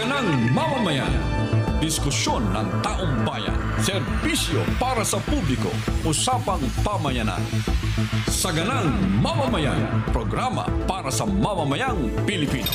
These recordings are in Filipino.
Saganang mamamayan. Diskusyon ng taong bayan. Serbisyo para sa publiko. Usapang pamayanan. Saganang mamamayan. Programa para sa mamamayang Pilipino.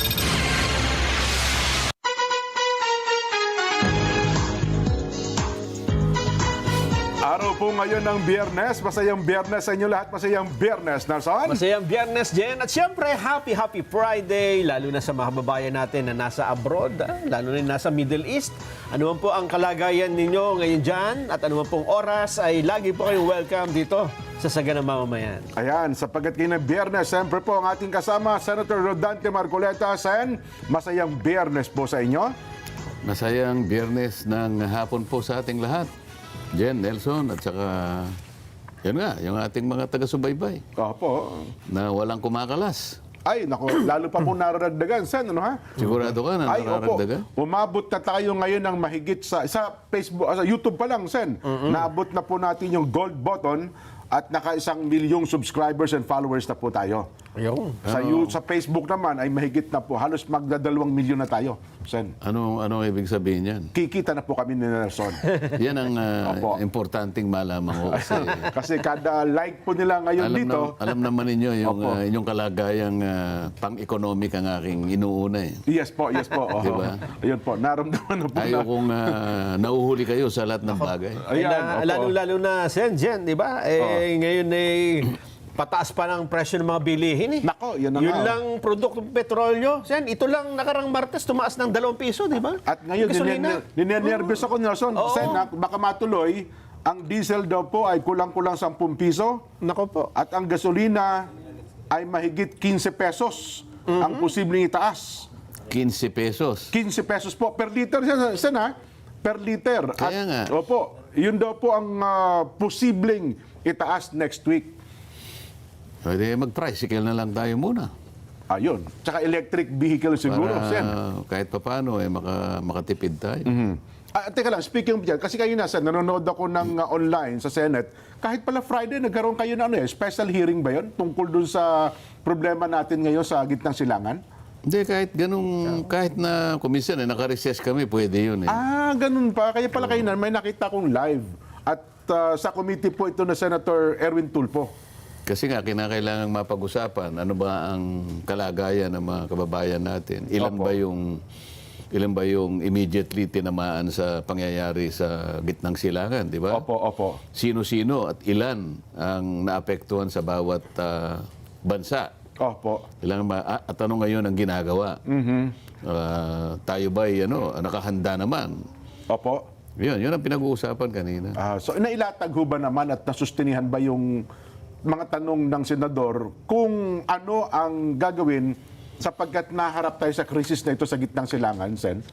Araw po ngayon ng Biyernes. Masayang Biyernes sa inyo lahat. Masayang Biyernes, Narson. Masayang Biyernes, Jen. At siyempre, happy Friday, lalo na sa mga kababayan natin na nasa abroad, lalo na nasa Middle East. Ano man po ang kalagayan ninyo ngayon dyan at ano man pong oras, ay lagi po kayong welcome dito sa Saganang Mamamayan. Ayan, sapagkat kayo ng Biyernes, siyempre po ang ating kasama, Senator Rodante Marcoleta. Sen, masayang Biyernes po sa inyo. Masayang Biyernes ng hapon po sa ating lahat. Jen, Nelson, at saka yun nga, yung ating mga taga-subaybay Opo. na walang kumakalas. Ay, naku, lalo pa po nararagdagan, Sen, ano ha? Sigurado ka na Ay, opo. nararagdagan? Umabot na tayo ngayon ng mahigit sa Facebook, sa YouTube pa lang, Sen. Naabot na po natin yung gold button at naka 1 milyong subscribers and followers na po tayo. Ayun. Sa Facebook naman ay mahigit na po. Halos magda2 milyon na tayo, Sen. Ano ibig sabihin yan? Kikita na po kami ni Nelson. Yan ang Opo. importanteng malaman ko kasi Kasi kada like po nila ngayon dito, alam naman ninyo yung Opo. inyong kalagayang pang-economic ang aking inuuna eh. yes po. Oh. Diba? Ayun po, naramdaman na po Ayaw kong nauhuli kayo sa lahat ng bagay. Ayan, opo. Lalo na, Jen, di ba? Ngayon pataas pa ng presyo ng mga bilihin eh. Nako, yan na Yun nga. lang produktong petrolyo. Sen, ito lang nakarang Martes tumaas ng 2 piso, di ba? At ngayon, Gasolina. ninenervyos ako, Nelson. Oo. Sen, baka matuloy, ang diesel daw po ay kulang-kulang 10 piso Nako po. at ang gasolina ay mahigit 15 pesos ang posibleng itaas. 15 pesos. 15 pesos po per liter, Sen, ha? Per liter. Kaya nga. Opo, yun daw po ang posibleng itaas next week. Pwede mag-tricycle na lang tayo muna. Ayun. Tsaka electric vehicle siguro, Sen. Kahit pa paano, makatipid tayo. Teka lang, speaking of yan, kasi kayo na, Sen, nanonood ako ng online sa Senate. Kahit pala Friday, nagkaroon kayo ng special hearing ba yun? Tungkol dun sa problema natin ngayon sa gitnang silangan? Hindi, kahit na komisyon, naka-recess kami, pwede yun eh. Ganun pa. Kaya pala kayo na, may nakita kong live. At sa committee po ito na Senator Erwin Tulfo. Kasi nga, kinakailangang mapag-usapan, ano ba ang kalagayan ng mga kababayan natin? Ilan ba yung immediately tinamaan sa pangyayari sa gitnang silangan, di ba? Opo. Sino-sino at ilan ang naapektuhan sa bawat bansa? Opo. At ano ngayon ang ginagawa? Tayo ba'y nakahanda naman? Opo. Yun ang pinag-uusapan kanina. So, nailatag ho ba naman at nasustinihan ba yung mga tanong ng senador kung ano ang gagawin sapagkat naharap tayo sa krisis na ito sa gitnang silangan, Sen?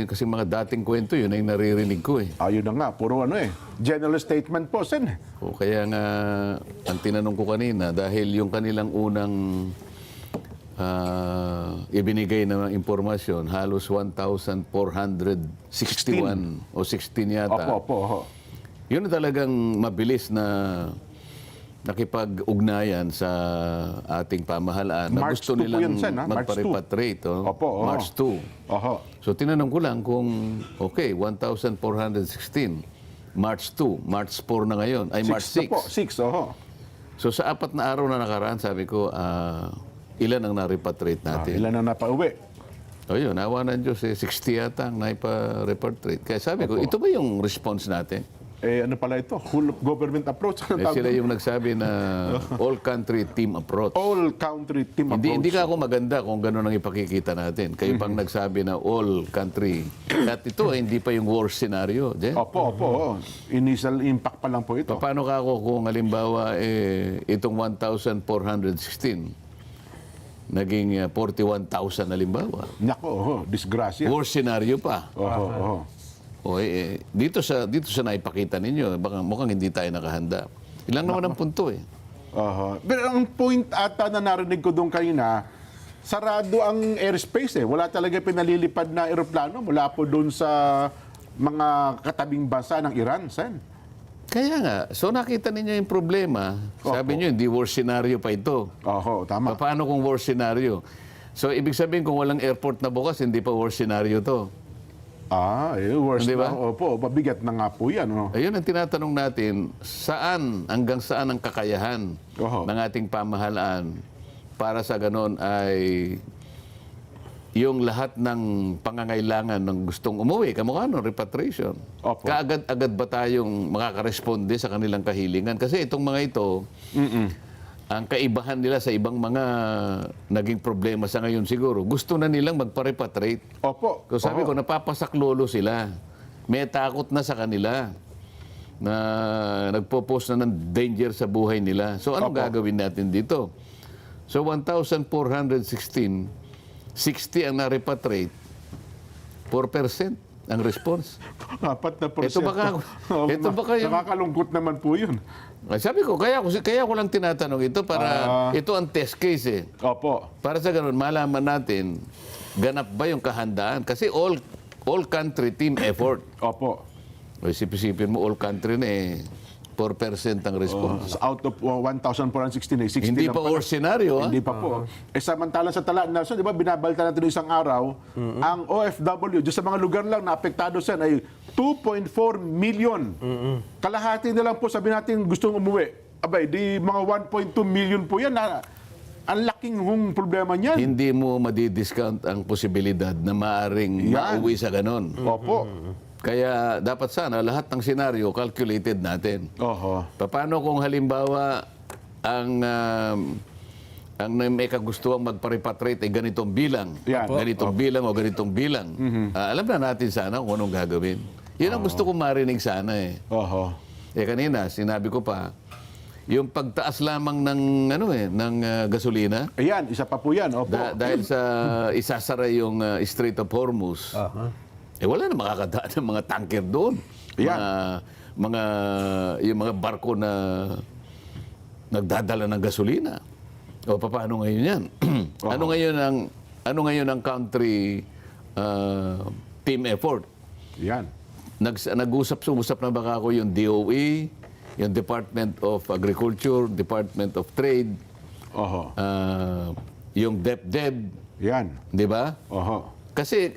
Kasi mga dating kwento, yun ay naririnig ko eh. Ayun na nga, puro general statement po, Sen. O kaya nga, ang tinanong ko kanina, dahil yung kanilang unang ibinigay na impormasyon, halos 1,461 o 16 yata. Opo. Yun na talagang mabilis na nakipag-ugnayan sa ating pamahalaan na March gusto 2 po nilang yun, Sen, ha? March 2. magpa-repatriate. Opo. March 2. Oho. So tinanong ko lang kung, okay, 1,416, March 2, March 4 na ngayon, ay March 6. 6, oho. So sa 4 na araw na nakaraan, sabi ko, ilan ang na-repatriate natin? Ilan na napauwi? O yun, awa ng Diyos, 60 yata ang naipa-repatriate. Kaya sabi ko, ito ba yung response natin? Ano pala ito? Whole of government approach? Sila yung nagsabi na all-country team approach. All-country team approach. Hindi ka ako maganda kung gano'n ang ipakikita natin. Kayo pang nagsabi na all-country. At ito, hindi pa yung worst scenario. Jen. Opo. Initial impact pa lang po ito. Paano ka ako kung halimbawa itong 1,416 naging 41,000 halimbawa? Nako, disgrasya. Worst scenario pa. Oho. Dito sa naipakita ninyo, baka mukhang hindi tayo nakahanda. Ilang naman ang punto eh. Pero ang point ata na narinig ko doon kanina, sarado ang airspace eh. Wala talaga pinalilipad na eroplano mula po doon sa mga katabing bansa ng Iran, Sen. Kaya nga, so nakita ninyo yung problema. Sabi niyo, hindi worst scenario pa ito. Oho, tama. Paano kung worst scenario? So, ibig sabihin, kung walang airport na bukas, hindi pa worst scenario to. Worst Di ba? na. Opo, mabigat na nga po yan. Oh. Ayun ang tinatanong natin, hanggang saan ang kakayahan Oho. ng ating pamahalaan para sa ganon ay yung lahat ng pangangailangan ng gustong umuwi, kamukha no, repatriation. Opo. Kaagad-agad ba tayong makakaresponde sa kanilang kahilingan? Kasi itong mga ito, ang kaibahan nila sa ibang mga naging problema sa ngayon siguro, gusto na nilang magpa-repatriate. Opo. So sabi ko, napapasaklolo sila. May takot na sa kanila na nagpo-post na ng danger sa buhay nila. So anong Opo. gagawin natin dito? So 1,416, 60 ang na-repatriate, 4% ang response. 4%. Ito baka yung... Nakakalungkot naman po yun. Ay, sabi ko, kaya ko lang tinatanong ito para ito ang test case eh. Opo. Para sa ganun, malaman natin, ganap ba yung kahandaan? Kasi all country team effort. Opo. O, isip-isipin mo, all country na eh, 4% ang response. Out of 1,416, 60 Hindi lang pa pala. worst scenario, ha? Hindi pa po. Samantalang sa Tala, Nelson, di ba, binabalita natin isang araw, ang OFW, dyan sa mga lugar lang na apektado sa ay 2.4 million. Kalahati na lang po, sabi natin, gustong umuwi. Abay, di mga 1.2 million po yan. Ang laking problema niyan. Hindi mo madidiscount ang posibilidad na maaring Yan. mauwi sa ganon. Opo. Kaya dapat sana lahat ng senaryo calculated natin. Oho. Paano kung halimbawa ang may kagustuhang magpa-repatriate ay ganitong bilang, Yan. ganitong bilang o ganitong bilang. Alam na natin sana kung anong gagawin. Yun ang gusto kong marinig sana eh. Oho. Kanina sinabi ko pa, yung pagtaas lamang ng gasolina Ayan, isa pa po yan. Opo. dahil sa isasara yung Strait of Hormuz. Wala na makakadaan ng mga tanker doon. Yan. Yung mga barko na nagdadala ng gasolina. O paano ngayon yan? ano ngayon ang country team effort? Yan. Nag-usap na baka ako yung DOE, yung Department of Agriculture, Department of Trade, Oho. yung DepDep, Yan. di ba? Oho. Kasi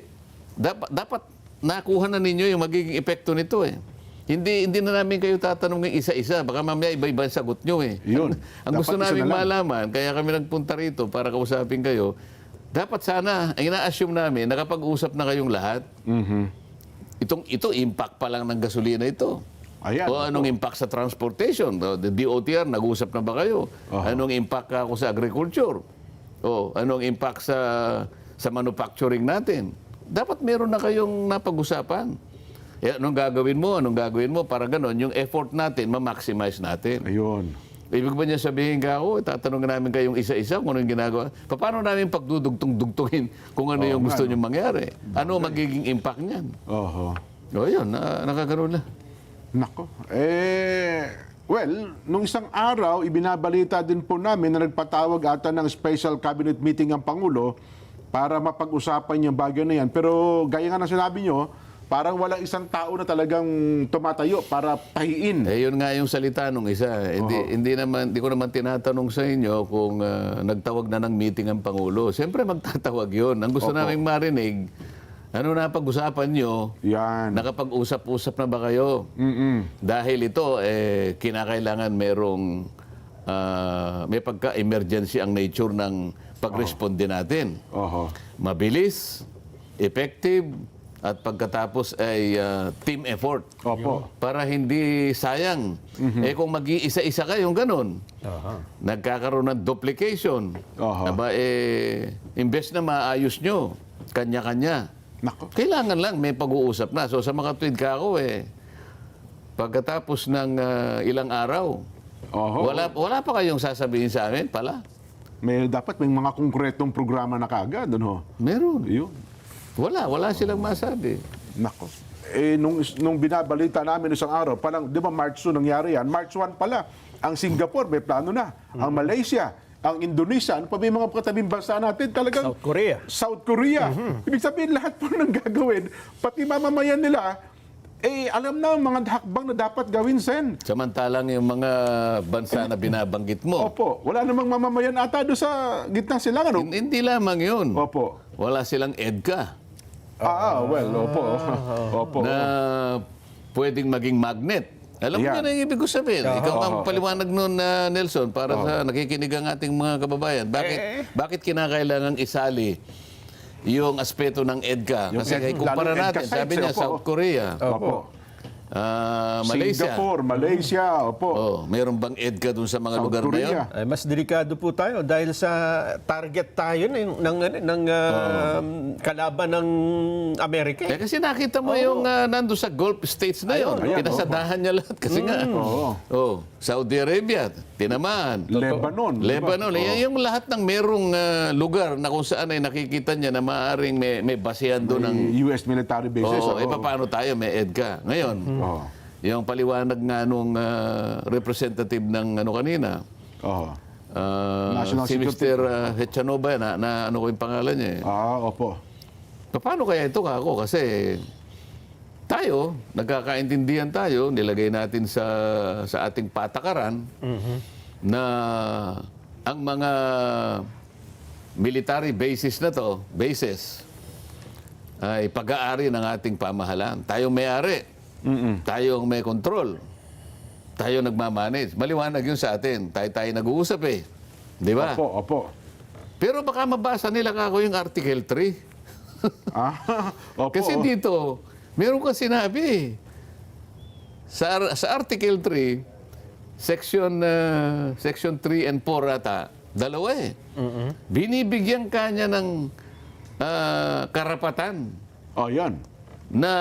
dapat nakuha na ninyo yung magiging epekto nito eh. Hindi na namin kayo tatanungin isa-isa. Baka mamaya iba-iba ang sagot nyo eh. Yun. Ang gusto Dapat isa namin na lang. malaman, kaya kami nagpunta rito para kausapin kayo, dapat sana, ang ina-assume namin, nakapag-usap na kayong lahat. Ito, impact pa lang ng gasolina ito. Ayan. O anong impact sa transportation? The DOTR, nag-usap na ba kayo? Anong impact ako sa agriculture? O anong impact sa manufacturing natin? Dapat meron na kayong napag-usapan. Anong gagawin mo para ganon, yung effort natin, ma-maximize natin. Ayun. Ibig ba niya sabihin ka ako, tatanungin namin kayong isa-isa kung ano yung ginagawa. Paano namin pagdudugtong-dugtungin kung ano yung gusto nyo mangyari? Ano magiging impact niyan? Oho. O yun, nakakaroon na. Nako. Well, nung isang araw, ibinabalita din po namin na nagpatawag ata ng special cabinet meeting ang Pangulo para mapag-usapan yung bagay na yan. Pero gaya nga ng sinabi nyo, parang walang isang tao na talagang tumatayo para pahiin. Yun nga yung salita nung isa. Hindi ko naman tinatanong sa inyo kung nagtawag na ng meeting ang Pangulo. Siyempre magtatawag yun. Ang gusto naming marinig, ano na pag-usapan nyo? Yan. Nakapag-usap-usap na ba kayo? Dahil ito, kinakailangan may pagka-emergency ang nature ng pag-responde natin. Oho. Mabilis, effective, at pagkatapos ay team effort. Opo. Para hindi sayang. Kung mag-iisa-isa kayong ganun, nagkakaroon ng duplication. Aba, imbes na maayos nyo, kanya-kanya. Nako. Kailangan lang may pag-uusap na. So sa mga tweet ka ako, pagkatapos ng ilang araw, Oho. wala pa kayong sasabihin sa amin pala? Dapat may mga konkretong programa na kaagad. Ano? Meron. Yun. Wala silang masabi. Nako. Nung binabalita namin isang araw, parang, di ba March 2 nangyari yan? March 1 pala. Ang Singapore, may plano na. Ang Malaysia, ang Indonesia, ano pa ba yung mga katabing bansa natin? Talagang South Korea. South Korea. Ibig sabihin, lahat po ng gagawin, pati mamamayan nila, alam na ang mga hakbang na dapat gawin, Sen. Samantalang yung mga bansa na binabanggit mo, Opo. Wala namang mamamayan ata doon sa gitnang silangan. hindi lamang yun. Opo. Wala silang EDCA Opo. Opo. na pwedeng maging magnet. Alam mo Yan. yan ang ibig ko sabihin. Ikaw ang paliwanag nun, Nelson, para sa nakikinig ang ating mga kababayan. Bakit kinakailangang isali yung aspeto ng EDCA? Kasi Yung kumpara lalo natin, EDCA sabi sites, niya, opo. South Korea, Opo. Malaysia. Singapore, Malaysia, opo. Oh, mayroon bang EDCA dun sa mga South lugar na yun? Korea. Ay, mas delikado po tayo dahil sa target tayo ng kalaban ng Amerika. Eh, kasi nakita mo yung nando sa Gulf States na yun. Ayun, Pinasadahan niya lahat kasi nga. Oh, Saudi Arabia, tinamaan. Lebanon. Yung lahat ng merong lugar na kung saan ay nakikita niya na maaaring may basehan doon ng... US military bases. Oo, paano tayo? May EDCA. Ngayon, yung paliwanag nga nung representative ng kanina, National si Security. Mr. Hechanova, na ano ko yung pangalan niya eh. Opo. Paano kaya ito kako? Kasi tayo, nagkakaintindihan tayo, nilagay natin sa ating patakaran na ang mga military bases na to, ay pag-aari ng ating pamahalaan. Tayo may-ari. Tayo ang may control. Tayo nagmamanage. Maliwanag yun sa atin. Tayo nag-uusap eh. Di ba? Opo. Pero baka mabasa nila kako yung Article 3. Opo. Kasi dito, meron kang sinabi. Sa Article 3, Section 3 and 4 ata, dalawa eh. Binibigyan ka niya ng karapatan Yan. na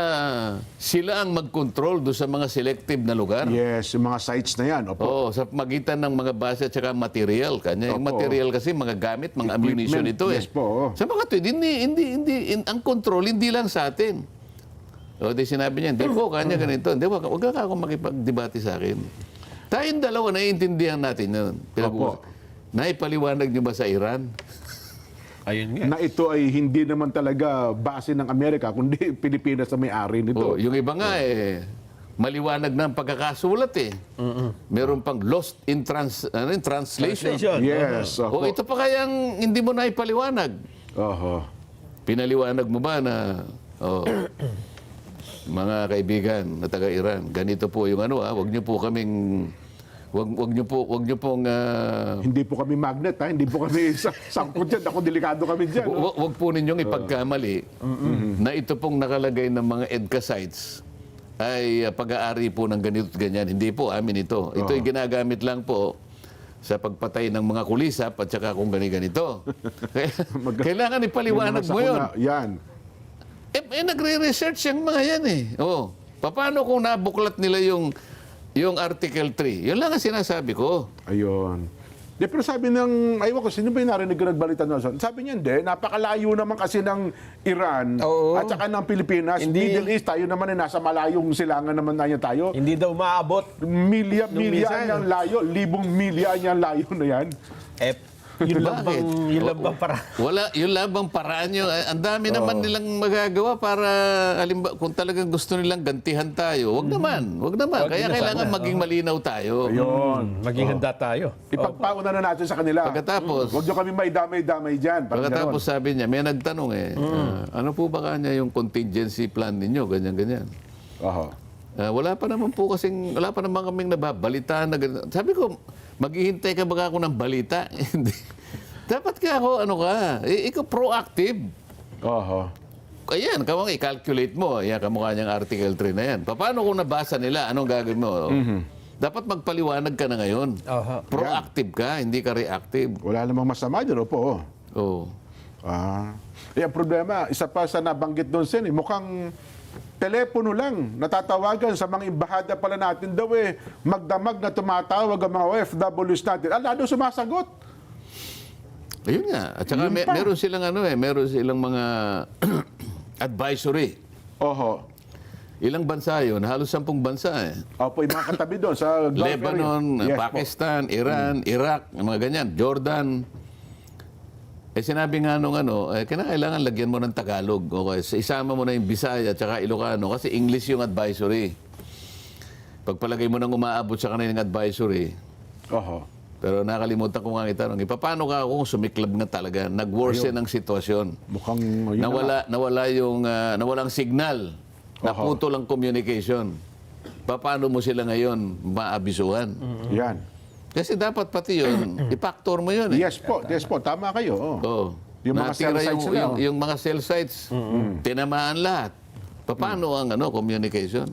sila ang mag-control do sa mga selective na lugar. Yes, yung mga sites na yan. Opo. Oo, sa magitan ng mga base at saka material. Kanya yung Opo. material kasi mga gamit, mga ammunition ito eh. Yes po. Sa mga to, ang control, hindi lang sa atin. O, di sinabi niya, hindi po, kanya ganito. Hindi, wag ka ako makipagdebate sa akin. Tayong dalawa, naiintindihan natin yun. Naipaliwanag niyo ba sa Iran? Ayun nga. Na ito ay hindi naman talaga base ng Amerika, kundi Pilipinas na may-ari nito. Yung iba nga maliwanag na ang pagkakasulat eh. Meron pang lost in translation. Yes. O ito pa kayang hindi mo na ipaliwanag. Pinaliwanag mo ba na, mga kaibigan na taga-Iran, ganito po yung wag niyo po kaming, wag niyo pong, Hindi po kami magnet, ha? Hindi po kami sangkot dyan. Ako, delikado kami dyan. wag po ninyong ipagkamali na ito pong nakalagay ng mga EDCA sites ay pag-aari po ng ganito at ganyan. Hindi po amin ito. Ito ay ginagamit lang po sa pagpatay ng mga kulisap at saka kung ganito. Kailangan ipaliwanag mo yun. Yan. Nagre-research yung mga yan eh. Paano kung nabuklat nila yung Article 3? Yun lang ang sinasabi ko. Ayun. Pero sabi ng, aywan ko, sino ba yung narinig ko nagbalita nun? Sabi niya, hindi, napakalayo naman kasi ng Iran at saka ng Pilipinas. Middle East, tayo naman nasa malayong silangan naman na tayo. Hindi daw maabot. Milya minsan. niyang layo, libong milya niyang layo na yan. Yun lang bang para? Wala, yun lang bang paraan nyo. Ang dami naman nilang magagawa para, halimbawa, kung talagang gusto nilang gantihan tayo, wag naman. Kaya kailangan maging malinaw tayo. Ayun. Maging handa tayo. Ipagpauna na natin sa kanila. Pagkatapos, Huwag nyo kami may damay-damay dyan. pagkatapos sabi niya, may nagtanong ano po ba kanya yung contingency plan ninyo, ganyan-ganyan. Wala pa naman kaming nababalita na ganyan. Sabi ko, maghihintay ka ba ako ng balita? Hindi. Dapat ka ako, ikaw proactive. Ayan, kamang i-calculate mo. Ayan, kamukha niyang Article 3 na yan. Paano kung nabasa nila, anong gagawin mo? Dapat magpaliwanag ka na ngayon. Proactive ka, hindi ka reactive. Wala namang masama dyan, opo. Ang problema, isa pa sa nabanggit doon, Sen, mukhang telepono lang, natatawagan sa mga embahada pala natin daw magdamag na tumatawag ang mga OFWs natin. Lalo sumasagot. Ayun nga. At saka meron silang mga advisory. Ilang bansa yun? Halos 10 bansa eh. Opo, yung mga katabi doon sa Gulf Lebanon, area. Yes, Pakistan, Iran, Iraq, mga ganyan, Jordan. Sinabi nga nung kinakailangan lagyan mo ng Tagalog. Okay? Isama mo na yung Bisaya at saka Ilocano kasi English yung advisory. Pagpalagay mo nang umaabot sa kanilang advisory, Oho. pero nakalimutan ko nga itanong, paano ka kung sumiklab nga talaga, nag-worsen ang sitwasyon? Mukhang yun na nga. Nawalang signal, naputol ang communication. Paano mo sila ngayon maabisuhan? Yan. Kasi dapat pati yun, i-factor mo yun. Yes po, tama kayo. Oh. Oo. Yung mga cell Natira sites nila, oh. yung mga cell sites, tinamaan lahat. Paano ang communication?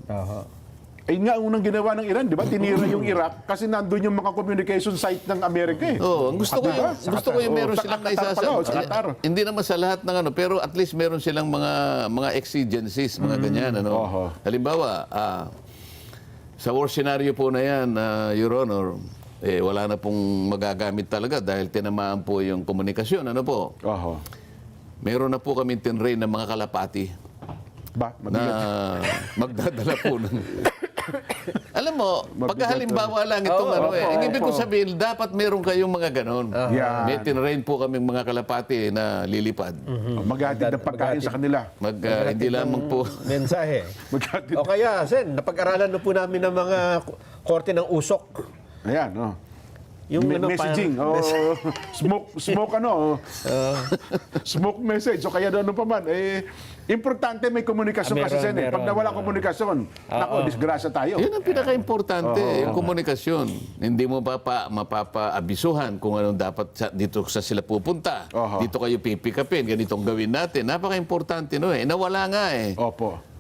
Ayun nga, unang ginawa ng Iran, di ba? Tinira yung Iraq kasi nandun yung mga communication site ng Amerika eh. Oo, ang gusto ko Diba? yung meron Sa silang Qatar pala, sa Qatar. Hindi naman sa lahat ng pero at least meron silang mga exigencies, mga ganyan. Oho. Halimbawa, sa war scenario po na yan, Your Honor, wala na pong magagamit talaga dahil tinamaan po yung komunikasyon. Ano po? Oho. Meron na po kami tinrain ng mga kalapati Ba, na mabigat. magdadala po ng... Alam mo, Mabigat, pagkahalimbawa lang itong ang ibig ko sabihin, dapat meron kayong mga ganon. Yan. May tinrain po kaming mga kalapati na lilipad. Maghatid ng pagkain sa kanila. Hindi lamang po... Mensahe. Maghatid. O kaya, Sen, napag-aralan na po namin ng mga korte ng usok. Ayan, oh. Yung Messaging, smoke smoke message, o kaya ano pa man, importante may komunikasyon kasi Meron, Sen, eh. Pag meron. nawala komunikasyon, nako, disgrasya tayo. Yun ang pinaka-importante, yung komunikasyon. Hindi mo mapapaabisuhan kung anong dapat dito sa sila pupunta. Oho. Dito kayo pipikapin, ganitong gawin natin. Napaka-importante nawala nga eh. Opo.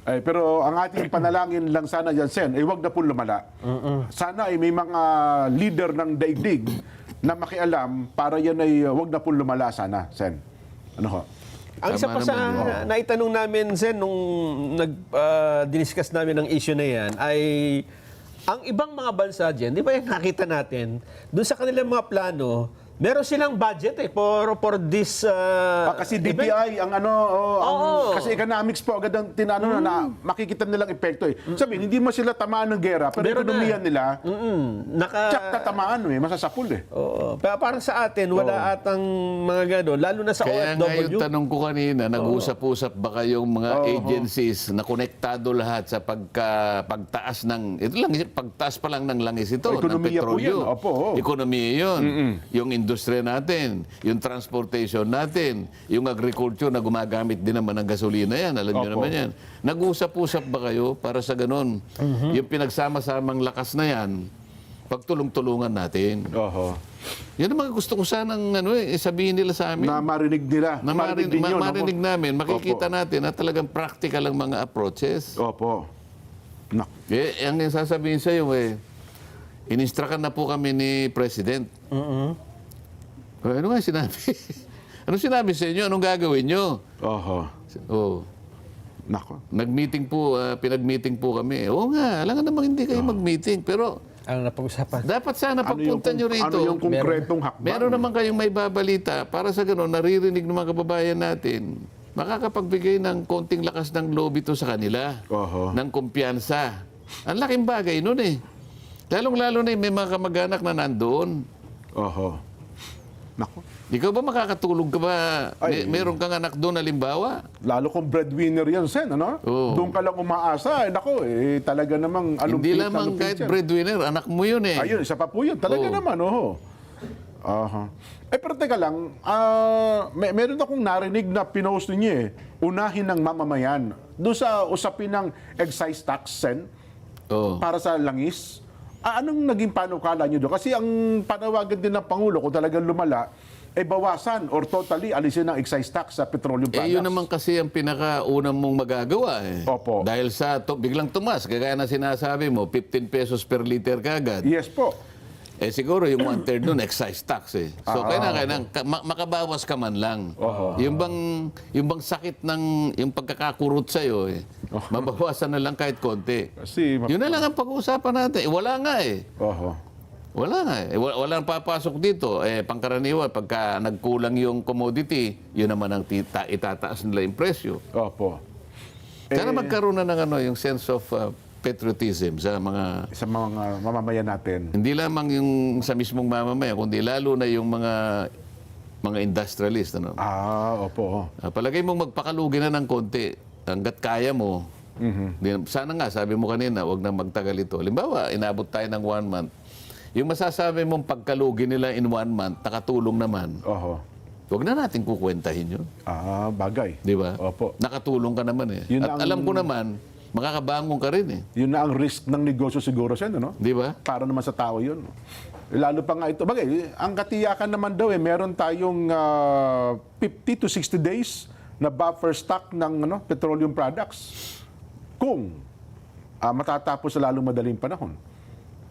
Pero ang ating panalangin lang sana dyan, Sen, huwag na po lumala. Sana ay may mga leader ng daigdig na makialam para yan ay huwag na po lumala sana, Sen. Ano ho? Ang isa Tama pa sa naman naitanong namin, Sen, nung diniscuss namin ang issue na yan, ay ang ibang mga bansa dyan, di ba yung nakita natin, dun sa kanilang mga plano, meron silang budget for this Kasi event. DTI ang kasi economics po agad ang tinano na makikita nilang epekto eh. Sabihin, hindi mo sila tamaan ng gera, pero Meron ekonomiya na. nila, Naka, tsak tatamaan masasapul eh. Oo. Pero para sa atin, wala atang mga gano'n, lalo na sa Kaya nga yung OFW. tanong ko kanina, nag-usap-usap ba kayong mga agencies na konektado lahat sa pagtaas ng, ito lang, pagtaas pa lang ng langis ito, ng Ekonomiya po petrolyo. yan. Opo. Ekonomiya yun. Yung industriya natin, yung transportation natin, yung agriculture na gumagamit din naman ng gasolina yan. Alam niyo Opo. naman yan. Nag-usap-usap ba kayo para sa ganun? Yung pinagsama-samang lakas na yan, pagtulong-tulungan natin. Oho. Yan ang mga gusto ko sanang sabihin nila sa amin. Na marinig nila. Na marinig, din yun, marinig opo. namin, makikita Opo. natin na talagang practical ang mga approaches. Opo. Ang sasabihin sa iyo, in-instructan na po kami ni President. Ano nga sinabi? Ano sinabi sa inyo? Anong gagawin nyo? Oho. Oh, Nako. nag-meeting po, pinag-meeting po kami. Oo nga, alam nga namang hindi kayo mag-meeting. Pero Ang napag-usapan. dapat sana pagpunta nyo rito. Ano yung konkretong hakbang? Meron naman kayong may babalita para sa gano'n, naririnig ng mga kababayan natin. Makakapagbigay ng konting lakas ng loob ito sa kanila. Oho. Ng kumpiyansa. Ang laking bagay nun eh. Lalong-lalo na may mga kamag-anak na nandoon. Oho. Nako. Ikaw ba makakatulog ka ba? Ay. Meron kang anak doon, halimbawa? Lalo kung breadwinner yan, Sen, ano? Oo. Doon ka lang umaasa. Nako, talaga namang Hindi lamang kahit breadwinner, anak mo yun eh. Ayun, isa pa po yun. Talaga Oo. naman, oho. Aha. Pero teka lang, meron akong narinig na pinost ninyo unahin ng mamamayan. Doon sa usapin ng excise tax, Sen, Oo. para sa langis. Anong naging panukala nyo doon? Kasi ang panawagan din ng Pangulo, kung talagang lumala, bawasan or totally alisin ang excise tax sa petroleum products. Yun naman kasi ang pinakaunang mong magagawa eh. Opo. Dahil biglang tumas, kagaya na sinasabi mo, 15 pesos per liter kagad. Yes po. Siguro yung 1/3 nun, excise tax eh. So, kailangan makabawas ka man lang. Yung bang sakit ng, yung pagkakakurot sa'yo mabawasan na lang kahit konti. Kasi, Yun na lang ang pag-uusapan natin. Wala nga eh. Oho. Wala nga eh. Walang papasok dito. Pangkaraniwan, pagka nagkulang yung commodity, yun naman ang itataas nila yung presyo. Opo. Sana magkaroon na ng yung sense of patriotism sa mga Sa mga mamamayan natin. hindi lamang yung sa mismong mamamayan, kundi lalo na yung mga mga industrialist. Ano? Opo. Palagay mong magpakalugi na ng konti hanggat kaya mo. Sana nga, sabi mo kanina, wag na magtagal ito. Halimbawa, inabot tayo ng 1 month. Yung masasabi mong pagkalugi nila in 1 month, nakatulong naman. Oho. Huwag na natin kukwentahin yun. Bagay. Di ba? Opo. Nakatulong ka naman eh. Yun At ang- alam ko naman, makakabangon ka rin eh. Yun na ang risk ng negosyo siguro, Sen, ano? Di ba? Para naman sa tao yun. Lalo pa nga ito. Bagay, ang katiyakan naman daw meron tayong 50 to 60 days na buffer stock ng petroleum products kung matatapos sa lalong madaling panahon.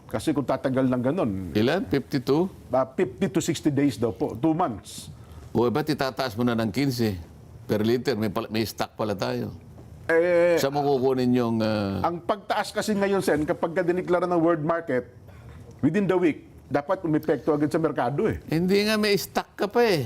Kasi kung tatagal ng ganun, Ilan? 52? 50 to 60 days daw po, 2 months. O ba't itataas mo na ng 15 per liter? May stock pala tayo. Saan mo kukunin yung... Ang pagtaas kasi ngayon, Sen, kapag diniklara ng world market, within the week, dapat umepekto agad sa merkado eh. Hindi nga may stock ka pa eh.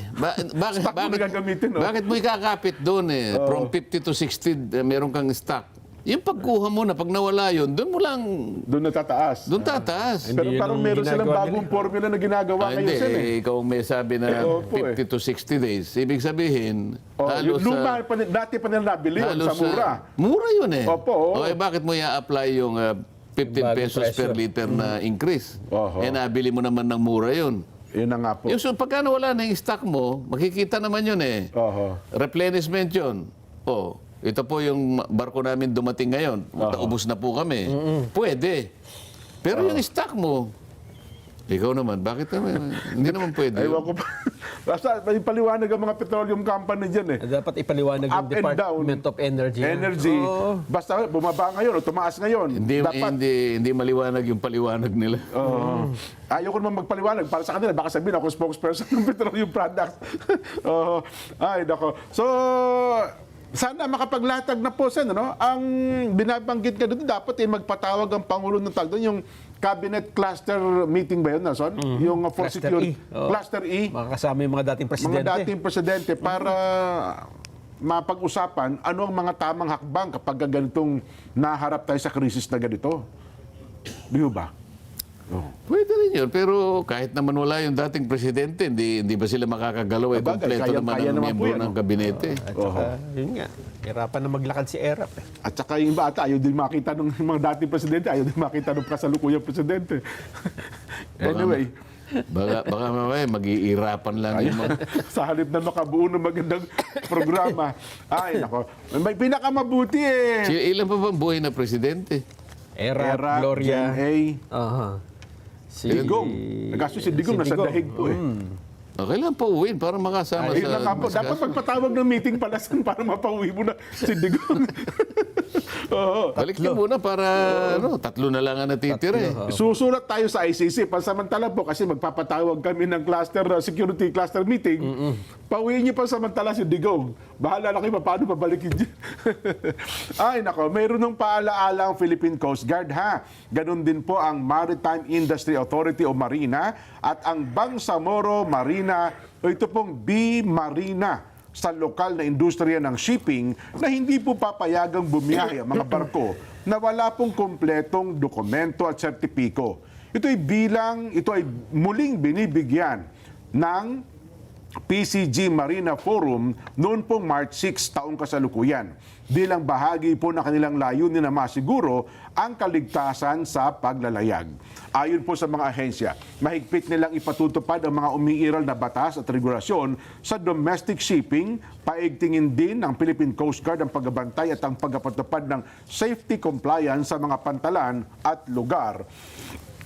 Stock mo na gagamitin, no? Bakit mo ikakapit doon eh? From 50 to 60, meron kang stock. Yung pagkuha mo na, pag nawala yun, doon mo lang, Doon natataas. doon tataas. Pero Hindi yun parang ang meron silang ginagawa bagong formula na ginagawa ngayon, Hindi, Sen eh. ikaw may sabi na opo 50 to 60 days. Ibig sabihin, Yung halos luma, dati pa nila nabili yun, sa mura. Mura yun eh. Opo. O bakit mo i-apply yung 15 Bagong pesos presyo. per liter na increase? Oho. Nabili mo naman ng mura yun. Yun na nga po. Yung so, pagka nawala na yung stock mo, makikita naman yun eh. Oho. Replenishment yun. Ito po yung barko namin dumating ngayon. Ubus na po kami. Pwede. Pero yung stock mo, ikaw naman, bakit naman? Hindi naman pwede. Aywan ko pa. Basta may paliwanag ang mga petroleum company dyan eh. Dapat ipaliwanag yung Up and Department of Energy. Energy. Basta bumaba ngayon o tumaas ngayon. Dapat. Hindi maliwanag yung paliwanag nila. Ayoko naman magpaliwanag para sa kanila. Baka sabihin ako spokesperson ng petroleum products. Ay, nako. So, sana makapaglatag na po, Sen, ano? Ang binabanggit ka dito, dapat magpatawag ang Pangulo ng Tagdo, yung Cabinet Cluster Meeting ba yun, Nason? Yung for Cluster security. E. Oo. Cluster E. Makakasama yung mga dating presidente. Mga dating presidente para mapag-usapan ano ang mga tamang hakbang kapag ganitong naharap tayo sa krisis na ganito. Di ba? Pwede rin yun. Pero kahit naman wala yung dating presidente, hindi ba sila makakagalaw? Bagay, Kompleto naman kaya ang naman po miyembro yan, ng no? kabinete. At saka, yun nga, hirapan na maglakad si Erap eh. At saka yung bata, ayaw din makita ng mga dating presidente, ayaw din makita ng kasalukuyang presidente. Anyway, Baka mamaya mag-iirapan lang yung mga... sa halip na makabuo ng magandang programa. Ay, nako. May pinakamabuti eh. Ilan pa bang buhay na presidente? Erap, Era, Gloria. Gen Aha. Si Digong. Nagasto si Digong, nasa Digong. dahig po eh. Okay lang pa uwiin para makasama Ayun sa... na nga po. Dapat magpatawag ng meeting pala Sen, para mapauwi mo na si Digong. Oo. Balik ka muna para 3 na lang ang natitira eh. Susulat tayo sa ICC. Pansamantala po kasi magpapatawag kami ng security cluster meeting. Pauwiin niyo pa samantala si Digong. Bahala na kayo paano pabalikin dyan. Ay nako, mayroon ng paalaala ang Philippine Coast Guard ha. Ganon din po ang Maritime Industry Authority o Marina at ang Bangsamoro Marina o ito pong B-Marina sa lokal na industriya ng shipping na hindi po papayagang bumiyahe ang mga barko na wala pong kompletong dokumento at sertipiko. Ito ay muling binibigyan ng PCG Marina Forum noon pong March 6 taong kasalukuyan bilang bahagi po ng kanilang layunin na masiguro ang kaligtasan sa paglalayag. Ayon po sa mga ahensya, mahigpit nilang ipatutupad ang mga umiiral na batas at regulasyon sa domestic shipping, paigtingin din ng Philippine Coast Guard ang pagbabantay at ang pagpapatupad ng safety compliance sa mga pantalan at lugar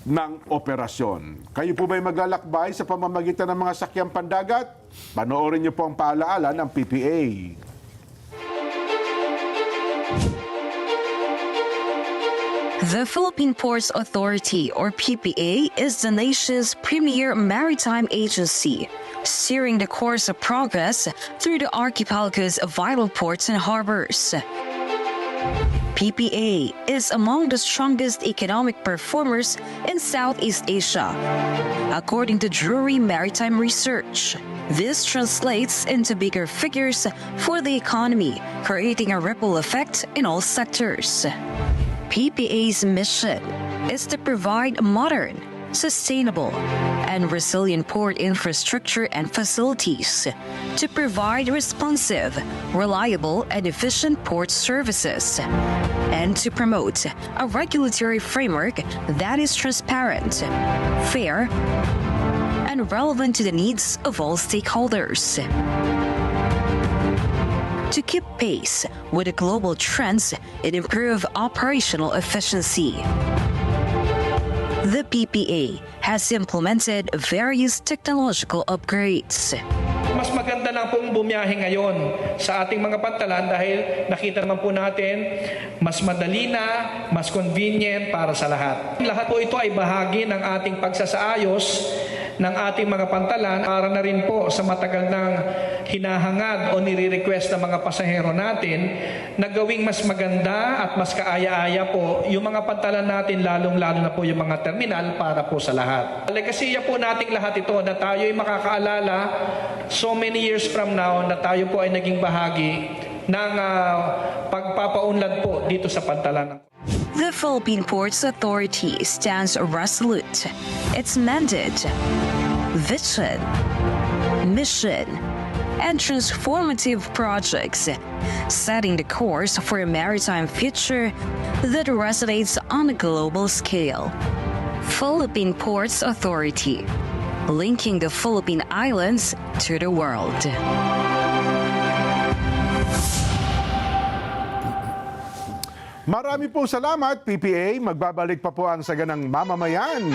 ng operasyon. Kayo po ba'y maglalakbay sa pamamagitan ng mga sakyang pandagat? Panoorin niyo po ang paalaala ng PPA. The Philippine Ports Authority, or PPA, is the nation's premier maritime agency, steering the course of progress through the archipelago's vital ports and harbors. PPA is among the strongest economic performers in Southeast Asia, according to Drury Maritime Research. This translates into bigger figures for the economy, creating a ripple effect in all sectors. PPA's mission is to provide modern, sustainable, and resilient port infrastructure and facilities to provide responsive, reliable, and efficient port services, and to promote a regulatory framework that is transparent, fair, and relevant to the needs of all stakeholders. To keep pace with the global trends and improve operational efficiency, the PPA has implemented various technological upgrades. Mas maganda lang pong bumiyahe ngayon sa ating mga pantalan dahil nakita naman po natin mas madali na, mas convenient para sa lahat. Lahat po ito ay bahagi ng ating pagsasaayos ng ating mga pantalan para na rin po sa matagal ng hinahangad o nire-request ng mga pasahero natin na gawing mas maganda at mas kaaya-aya po yung mga pantalan natin, lalong-lalo na po yung mga terminal para po sa lahat. Legasiya po nating lahat ito na tayo ay makakaalala so many years from now na tayo po ay naging bahagi ng pagpapaunlad po dito sa pantalan. The Philippine Ports Authority stands resolute. Its mandate, vision, mission, and transformative projects, setting the course for a maritime future that resonates on a global scale. Philippine Ports Authority, linking the Philippine Islands to the world. Marami po salamat, PPA. Magbabalik pa po ang Saganang Mamamayan.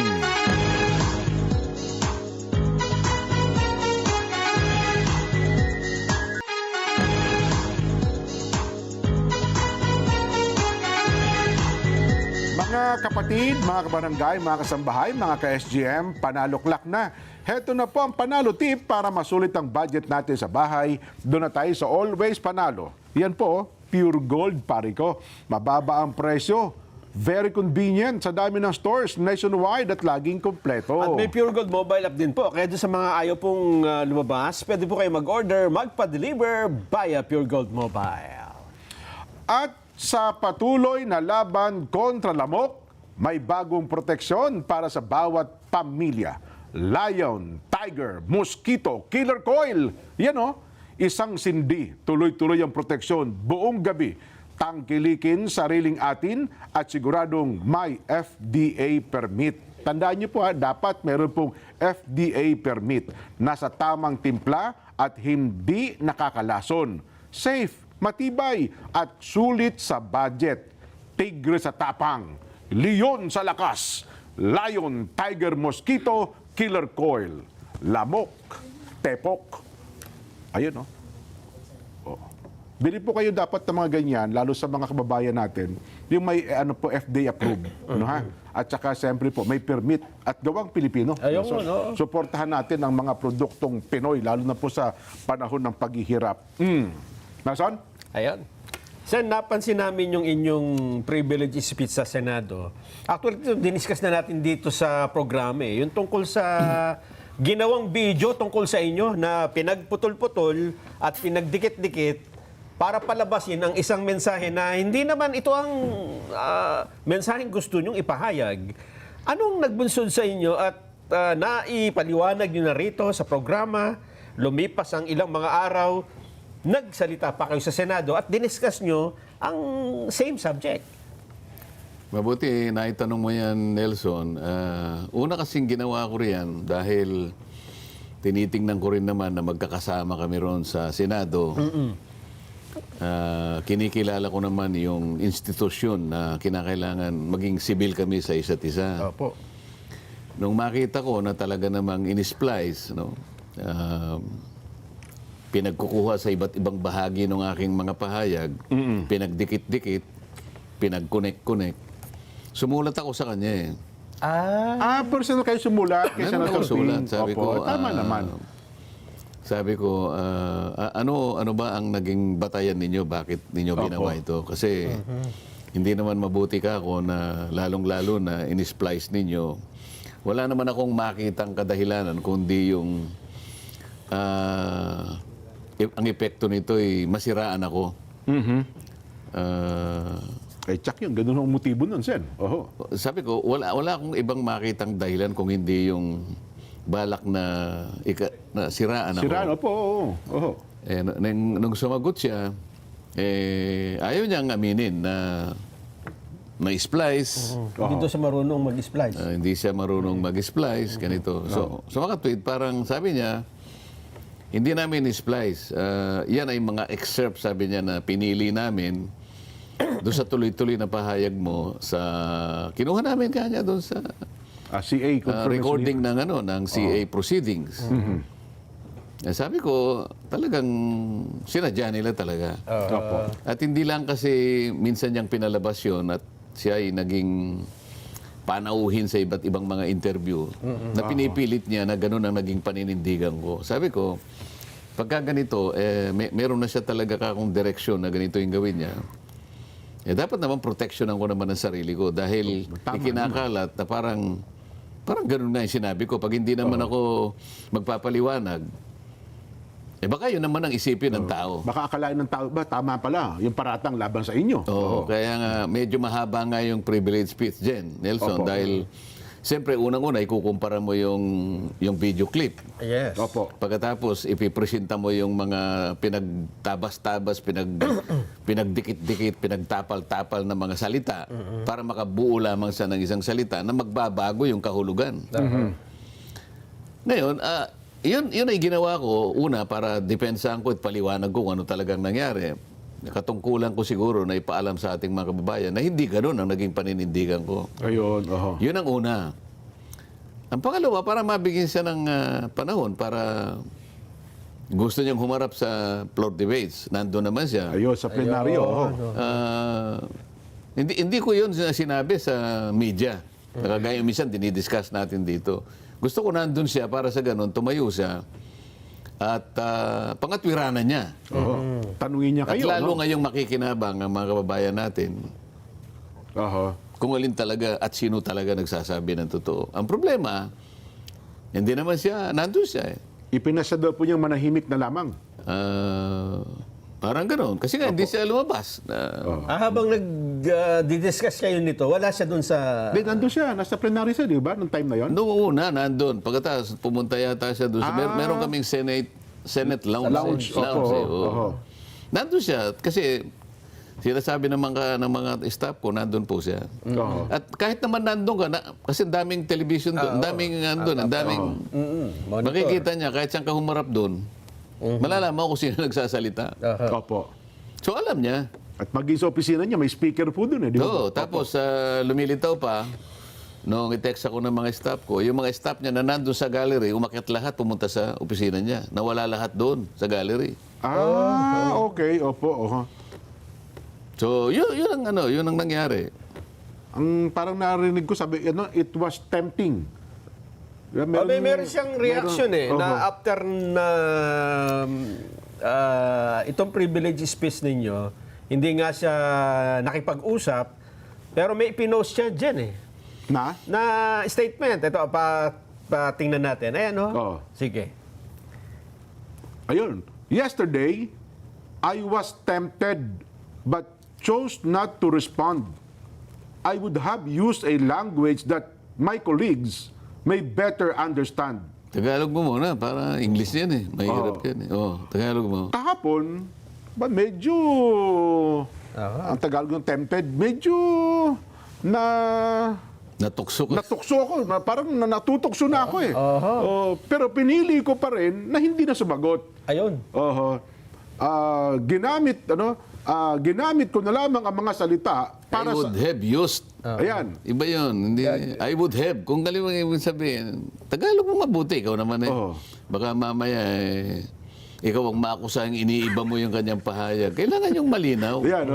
Mga kapatid, mga kabarangay, mga kasambahay, mga ka-SGM, panaloklak na. Heto na po ang panalo tip para masulit ang budget natin sa bahay. Doon na tayo sa Always Panalo. Yan po, Pure Gold Parico. Mababa ang presyo. Very convenient sa dami ng stores nationwide at laging kompleto. At may Pure Gold mobile app din po. Kaya doon sa mga ayaw pong lumabas, pwede po kayo mag-order, magpa-deliver via Pure Gold Mobile. At sa patuloy na laban kontra lamok, may bagong proteksyon para sa bawat pamilya. Lion, tiger, mosquito, killer coil. Yan o, isang sindi. Tuloy-tuloy ang proteksyon buong gabi. Tangkilikin sariling atin at siguradong may FDA permit. Tandaan niyo po dapat meron pong FDA permit. Nasa tamang timpla at hindi nakakalason. Safe, matibay at sulit sa budget. Tigre sa tapang, leon sa lakas, lion, tiger, mosquito, killer coil, lamok, tepok. Ayun, no? Oh. Bili po kayo dapat ng mga ganyan, lalo sa mga kababayan natin, yung may FDA approved. Ano, ha? At saka siyempre po, may permit at gawang Pilipino. Ayun, So, no? suportahan natin ang mga produktong Pinoy, lalo na po sa panahon ng paghihirap. Nason? Ayan. Sen, napansin namin yung inyong privilege speech sa Senado. Actually, ito, diniscuss na natin dito sa programa eh. Yung tungkol sa ginawang video tungkol sa inyo na pinagputol-putol at pinagdikit-dikit para palabasin ang isang mensahe na hindi naman ito ang mensaheng gusto nyong ipahayag. Anong nagbunsod sa inyo at naipaliwanag nyo na rito sa programa, lumipas ang ilang mga araw, nagsalita pa kayo sa Senado at diniscuss nyo ang same subject? Mabuti, naitanong mo yan, Nelson. Una kasing ginawa ko riyan dahil tinitingnan ko rin naman na magkakasama kami ron sa Senado. Kinikilala ko naman yung institusyon na kinakailangan maging sibil kami sa isa't isa. Opo. Nung makita ko na talaga namang in-splice, no, pinagkukuha sa iba't ibang bahagi ng aking mga pahayag, pinagdikit-dikit, pinag-connect-connect. Sumulat ako sa kanya eh. Personal kayo sumulat. Kay Meron Senator ako sulat. Ping. Sabi Opo, ko, tama naman. Sabi ko, ano ba ang naging batayan ninyo? Bakit ninyo ginawa ito? Kasi hindi naman mabuti ka ako na lalong-lalo na in-splice ninyo. Wala naman akong makitang kadahilanan kundi yung ang epekto nito ay masiraan ako. Eh, tsak yun. Ganun ang motibo nun, Sen. Oho. Sabi ko, wala akong ibang makitang dahilan kung hindi yung balak na, na siraan ako. Siraan, opo, oo. Oho. Eh, nung sumagot siya, ayaw niyang aminin na may splice. Hindi daw siya marunong mag-splice. Hindi siya marunong mag-splice, ganito. So makatweet, parang sabi niya, hindi namin splice. Yan ay mga excerpt, sabi niya, na pinili namin doon sa tuloy-tuloy na pahayag mo sa kinuha namin kanya doon sa CA conference recording ng CA proceedings. Sabi ko, talagang sinadya nila talaga. Opo. At hindi lang kasi minsan niyang pinalabas yun at siya ay naging panauhin sa iba't ibang mga interview na pinipilit niya na gano'n ang naging paninindigan ko. Sabi ko, pagka ganito, meron na siya talaga kakong direksyon na ganito yung gawin niya. Dapat naman proteksyonan ko naman ang sarili ko dahil ikinakalat na parang gano'n nga yung sinabi ko. Pag hindi naman ako magpapaliwanag, baka yun naman ang isipin ng tao. Baka akalain ng tao, ba, tama pala, yung paratang laban sa inyo. Oo, kaya nga medyo mahaba nga yung privilege speech dyan, Nelson, Opo. dahil siyempre unang-una ikukumpara mo yung video clip. Yes. Opo. Pagkatapos ipipresenta mo yung mga pinagtabas-tabas, pinagdikit-dikit, pinagtapal-tapal na mga salita para makabuo lamang sa ng isang salita na magbabago yung kahulugan. Ngayon, yun ay ginawa ko, una, para depensahan ko at paliwanag ko kung ano talagang nangyari. Katungkulan ko siguro na ipaalam sa ating mga kababayan na hindi gano'n ang naging paninindigan ko. Ayun, oho. Yun ang una. Ang pangalawa, para mabigyan siya ng panahon para gusto niyang humarap sa floor debates. Nandun naman siya. Ayun, sa plenaryo. Oho. Hindi ko yun sinabi sa media. Kagaya minsan dinidiscuss natin dito. Gusto ko nandun siya para sa ganun, tumayo siya at pangatwiranan niya. Oho. Tanungin niya At kayo, lalo no? ngayong makikinabang ang mga kababayan natin Oho. kung alin talaga at sino talaga nagsasabi ng totoo. Ang problema, hindi naman siya, nandun siya eh. Ipinasa daw po niyang manahimik na lamang. Parang gano'n. Kasi nga, hindi siya lumabas. Habang nag-discuss kayo nito, wala siya dun sa... Hindi, nandun siya. Nasa plenary siya, di ba? Nung time na yon. Noong una, nandun. Pagkatapos, pumunta yata siya doon. Meron kaming Senate lounge. Lounge, opo. eh, oo. Oho. Nandun siya. Kasi sinasabi ng mga staff ko, nandun po siya. Oho. At kahit naman nandun ka, kasi ang daming television doon, ang daming nandun, ang daming... monitor. Makikita niya, kahit saan ka humarap doon, malalaman ko kung sino nagsasalita. Opo. So alam niya. At maging sa opisina niya, may speaker po doon eh, di ba? Oo, tapos lumilitaw pa, nung i-text ako ng mga staff ko, yung mga staff niya na nandun sa gallery, umakyat lahat, pumunta sa opisina niya. Nawala lahat doon sa gallery. Okay. Opo. Oho. So, yun ang nangyari. Ang parang narinig ko, sabi, it was tempting. Meron siyang reaction na after na itong privilege speech ninyo, hindi nga siya nakipag-usap, pero may pinost siya dyan na statement. Ito, tingnan natin. Ayan, Oo. Sige. Ayun. Yesterday, I was tempted but chose not to respond. I would have used a language that my colleagues may better understand. Tagalog mo muna, para English yan eh. Mahirap yan eh. Tagalog mo. Kahapon, medyo, ang Tagalog ng tempted, medyo Natukso ka. natukso ako. Parang natutokso na ako eh. Pero pinili ko pa rin na hindi na sumagot. Ayun. Ginamit ko na lamang ang mga salita I would have used. Ayan. Iba yun. Hindi, I would have. Kung galing ibig sabihin, Tagalog mo mabuti. Ikaw naman eh. Oo. Baka mamaya ikaw ang maakusang iniiba mo yung kanyang pahayag. Kailangan yung malinaw. Ayan.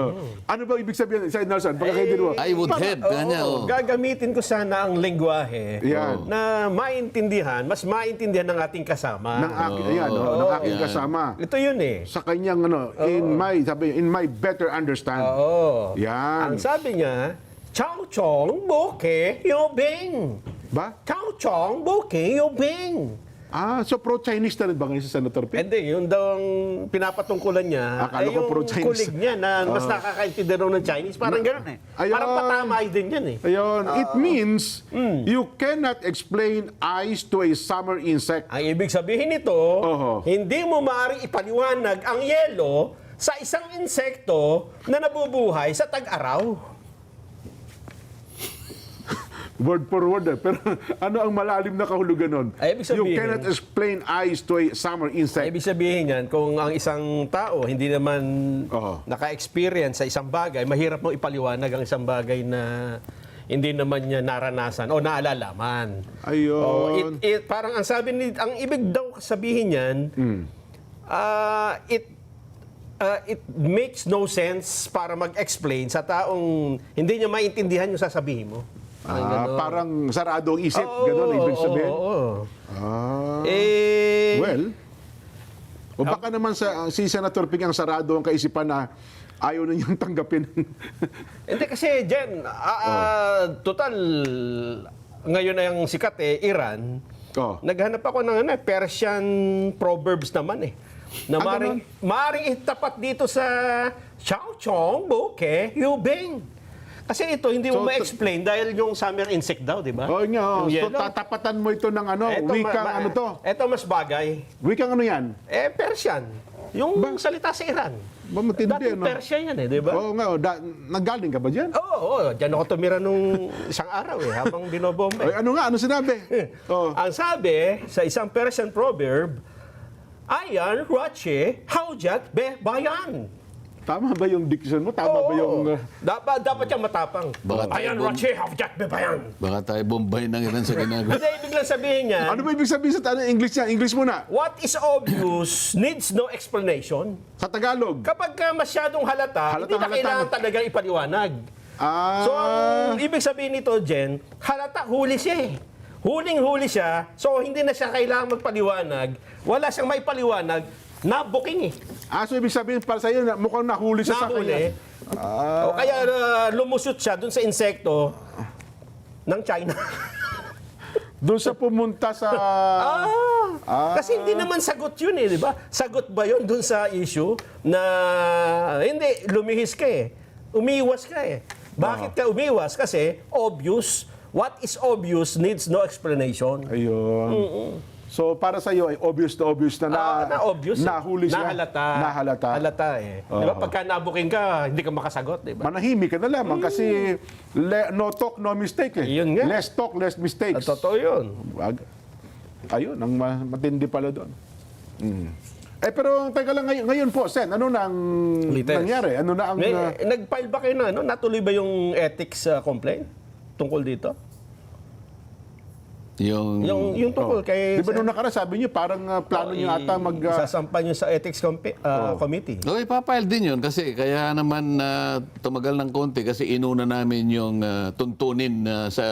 Ano ba ibig sabihin, Sir Nelson? Pagkakaintindi mo. I would have. Kanya, Gagamitin ko sana ang lengguwahe Yan. na mas maintindihan ng ating kasama. Ng aking Yan. kasama. Ito yun eh. Sa kanyang, in my better understand. Yan. Ang sabi niya, Chow Chong Boke Yo Bing. Ba? Chow Chong Boke Yo Bing. So pro-Chinese na rin ba ngayon si Senator Ping? Hindi, yun daw ang pinapatungkulan niya Akala ay ko yung pro-Chinese. kulig niya na mas nakakaintindi raw ng Chinese. Parang gano'n eh. Ayun. Parang patamay din yan eh. Ayun, it means you cannot explain ice to a summer insect. Ang ibig sabihin nito, hindi mo maaaring ipaliwanag ang yelo sa isang insekto na nabubuhay sa tag-araw. Word for word eh. Pero ano ang malalim na kahulugan nun? Ay, ibig You sabihin- cannot explain ice to a summer insect. Ibig sabihin yan, kung ang isang tao hindi naman naka-experience sa isang bagay, mahirap mo ipaliwanag ang isang bagay na hindi naman niya naranasan o naalalaman. Ayun. Parang ang sabi ang ibig daw sabihin niyan, it makes no sense para mag-explain sa taong hindi niya maintindihan yung sasabihin mo. Parang sarado ang isip. Ganon, ibig sabihin. Well, o baka naman si Senator Ping ang sarado ang kaisipan na ayaw na niyang tanggapin. Hindi kasi, Jen, total, ngayon na yung sikat Iran, naghanap ako ng Persian proverbs naman na maring itapat dito sa Xiao Chong Buke Yubing. Kasi ito, hindi mo ma-explain dahil yung summer insect daw, di ba? Oo nga. Yung So yellow. tatapatan mo ito ng wikang ano to? Ito mas bagay. Wikang ano yan? Persian. Yung salita sa Iran. Ba matindi, Dating ano? Persia yan di ba? Oo nga. Nanggaling ka ba dyan? Oo, dyan ako tumira nung isang araw habang binobombe. Ay, ano nga? Ano sinabi? Ang sabi sa isang Persian proverb, Ayan, Rache, Haujat, Be, Bayan. Tama ba yung diction mo? Tama ba yung... Dapat yan matapang. Baka tayo Ayan, Rache, Haujat, Be, Bayan. Baka tayo Bombay ng Iran sa ginagawa. Hindi, ibig lang sabihin niya, Ano ba ibig sabihin sa English niya? English muna. what is obvious needs no explanation. Sa Tagalog. Kapag ka masyadong halata, hindi na Halata. kailangan talaga ipaliwanag. So, ang ibig sabihin nito, Jen, halata, huli siya Huling-huli siya, so hindi na siya kailangan magpaliwanag. Wala siyang may paliwanag, nabuking So ibig sabihin para sa iyo, mukhang nahuli siya sa Nahuli. kanya. O kaya lumusot siya dun sa insekto ng China. Doon sa pumunta sa... Kasi hindi naman sagot yun di ba? Sagot ba yun dun sa issue na hindi, lumihis ka umiwas ka Bakit ka umiwas? Kasi obvious. What is obvious needs no explanation. Ayun. So para sa iyo ay obvious na Na-obvious. nahuli siya. Nahalata. Halata Di ba? Pagka nabuking ka, hindi ka makasagot, di ba? Manahimik ka na lamang kasi no talk, no mistake Yun nga. Less talk, less mistakes. Totoo yun. Ayun, ang matindi pala doon. Pero teka lang ngayon po, Sen, ano na ang nangyari? Ano na ang... Nag-file ba kayo na? Natuloy ba yung ethics complaint tungkol dito? Yung tungkol kay... Di ba nung nakaraan sabi niyo parang plano niyo ata sasampa niyo sa ethics committee. Okay, papile din yun kasi kaya naman tumagal ng konti kasi inuna namin yung tuntunin sa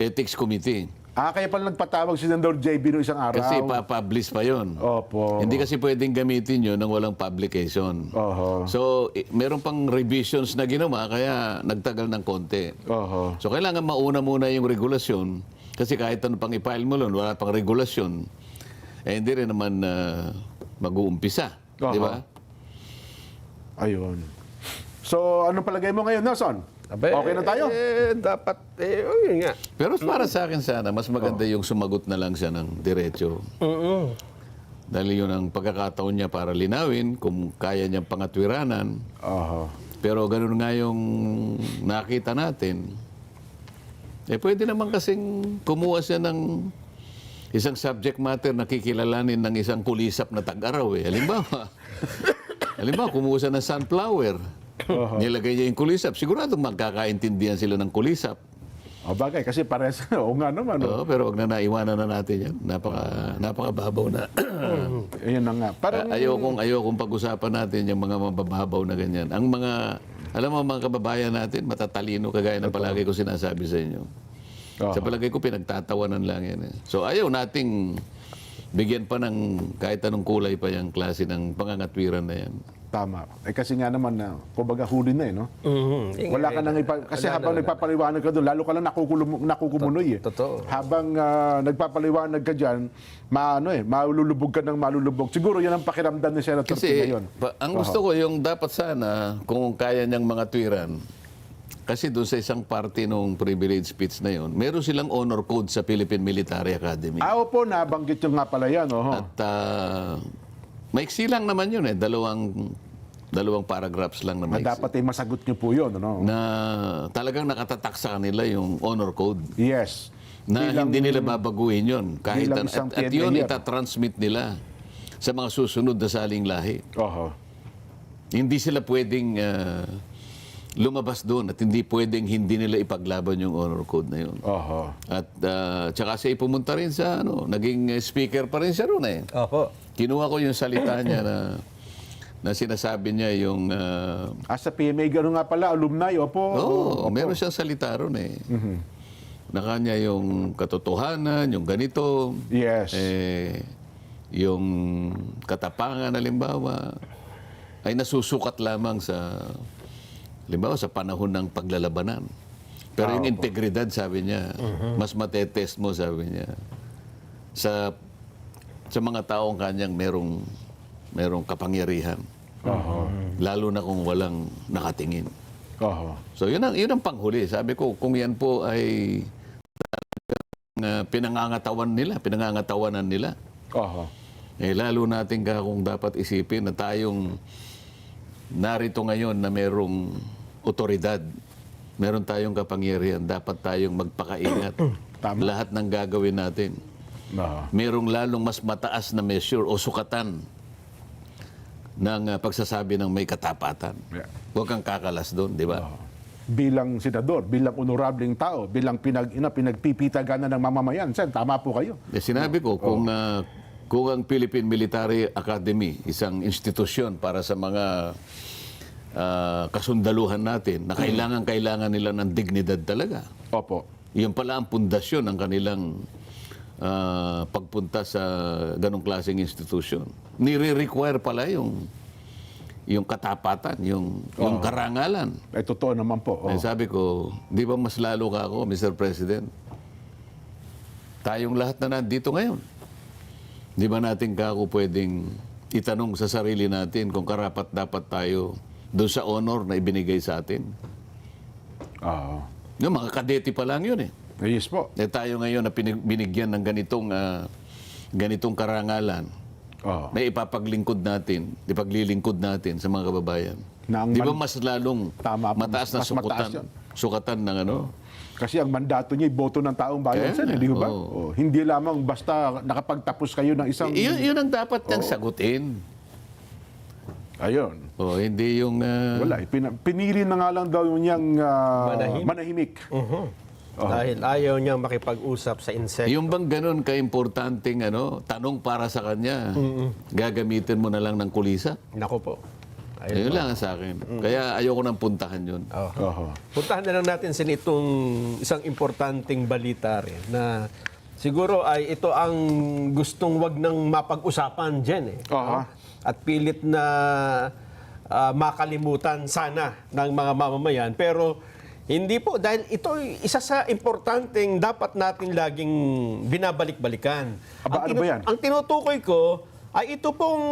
ethics committee. Kaya pala nagpatawag si Senador JB noong isang araw. Kasi pa-publish pa yun. Opo. Hindi kasi pwedeng gamitin yun nang walang publication. So, meron pang revisions na ginawa kaya nagtagal ng konti. So, kailangan mauna muna yung regulasyon kasi kahit ano pang i-file mo nun, wala pang regulasyon. Hindi rin naman mag-uumpisa. Di ba? Ayun. So, anong palagay mo ngayon, Nelson? Okay na tayo? Dapat, yun nga. Pero para sa akin sana, mas maganda yung sumagot na lang siya ng diretso. Dahil yun ang pagkakataon niya para linawin kung kaya niyang pangatwiranan. Pero ganun nga yung nakita natin. Pwede naman kasing kumuha siya ng isang subject matter na kikilalanin ng isang kulisap na tag-araw. Halimbawa, kumuha siya ng sunflower. Nilagay niya yung kulisap. Siguradong magkakaintindihan sila ng kulisap. Bagay, kasi parehas. Oo nga naman. Pero wag na naiwanan na natin yan. Napakababaw na. Ayun na nga. Parang... Ayokong pag-usapan natin yung mga mabababaw na ganyan. Ang mga, alam mo mga kababayan natin, matatalino kagaya ng palagi ko sinasabi sa inyo. Sa palagay ko, pinagtatawanan lang yan. So ayaw nating bigyan pa ng kahit anong kulay pa yung klase ng pangangatwiran na yan. Tama. Kasi nga naman, kumbaga huli na no? Wala ka nang kasi Wala habang na. nagpapaliwanag ka doon, lalo ka lang nakukumunoy eh. Totoo. Habang nagpapaliwanag ka dyan, malulubog ka ng malulubog. Siguro yan ang pakiramdam ni Senator King Kasi ngayon. ang gusto ko yung dapat sana, kung kaya niyang mga twiran, kasi doon sa isang party nung privilege speech na yon, meron silang honor code sa Philippine Military Academy. Opo, nabanggit yung nga pala yan. At maiksi lang naman yun eh. Dalawang paragraphs lang na Na maiksi. dapat ay masagot niyo po yun. Na talagang nakatatak sa kanila yung honor code. Yes. Na hindi nila babaguhin yun. Kahit bilang isang at yun pioneer. itatransmit nila sa mga susunod na saling lahi. Oho. Hindi sila pwedeng lumabas doon at hindi pwedeng hindi nila ipaglaban yung honor code na yun. Oho. At tsaka siya pumunta rin sa naging speaker pa rin siya roon eh. Opo. Kinuha ko yung salita niya na sinasabi niya yung Sa PMA, gano'n nga pala, alumni, opo. meron siyang salita roon eh. Na kanya yung katotohanan, yung ganito. Yes. Yung katapangan halimbawa ay nasusukat lamang sa halimbawa sa panahon ng paglalabanan. Pero yung integridad, sabi niya, mas matetest mo, sabi niya, sa mga taong kanyang merong kapangyarihan. Lalo na kung walang nakatingin. Oho. So yun ang panghuli. Sabi ko, kung yan po ay pinangangatawanan nila, Oho. lalo natin kung dapat isipin na tayong narito ngayon na merong otoridad, meron tayong kapangyarihan, dapat tayong magpakaingat. Tama. Lahat ng gagawin natin. Oho. Merong lalong mas mataas na measure o sukatan ng pagsasabi ng may katapatan. Yeah. Huwag kang kakalas doon, di ba? Bilang senador, bilang honorableng tao, bilang pinagpipitaganan ng mamamayan. Sen, tama po kayo. Sinabi ko, kung ang Philippine Military Academy, isang institusyon para sa mga kasundaluhan natin, na kailangan nila ng dignidad talaga. Opo. Iyon pala ang pundasyon ng kanilang pagpunta sa ganong klaseng institusyon. Nire-require pala yung katapatan, yung karangalan. Totoo naman po. Sabi ko, di ba mas lalo ka ako, Mr. President? Tayong lahat na nandito ngayon. Di ba natin kako pwedeng itanong sa sarili natin kung karapat dapat tayo doon sa honor na ibinigay sa atin? Oo. Yung mga kadete pa lang yun eh. Yes po. Tayo ngayon na binigyan ng ganitong karangalan Oo. na ipaglilingkod natin sa mga kababayan. Na ang Di ba mas lalong Tama po. mataas na Mas mataas yun. sukatan ng Kasi ang mandato niya, boto ng taong bayan, Kaya Sen, nga, hindi ba? oo. Hindi lamang basta nakapagtapos kayo ng isang... Yun ang dapat niyang sagutin. Ayun. Hindi yung... Wala. Pinili na nga lang daw niyang manahimik. Dahil ayaw niyang makipag-usap sa insekto. Yung bang ganun kaimportanteng tanong para sa kanya, gagamitin mo na lang ng kulisa? Nako po. Ayun lang sa akin. Kaya ayoko nang puntahan yun. Oho. Puntahan na lang natin sa itong isang importanteng balita rin na siguro ay ito ang gustong wag nang mapag-usapan dyan eh. Aha. At pilit na makalimutan sana ng mga mamamayan. Pero hindi po, dahil ito ay isa sa importanteng dapat natin laging binabalik-balikan. Aba, ano ba yan? Ang tinutukoy ko ay ito pong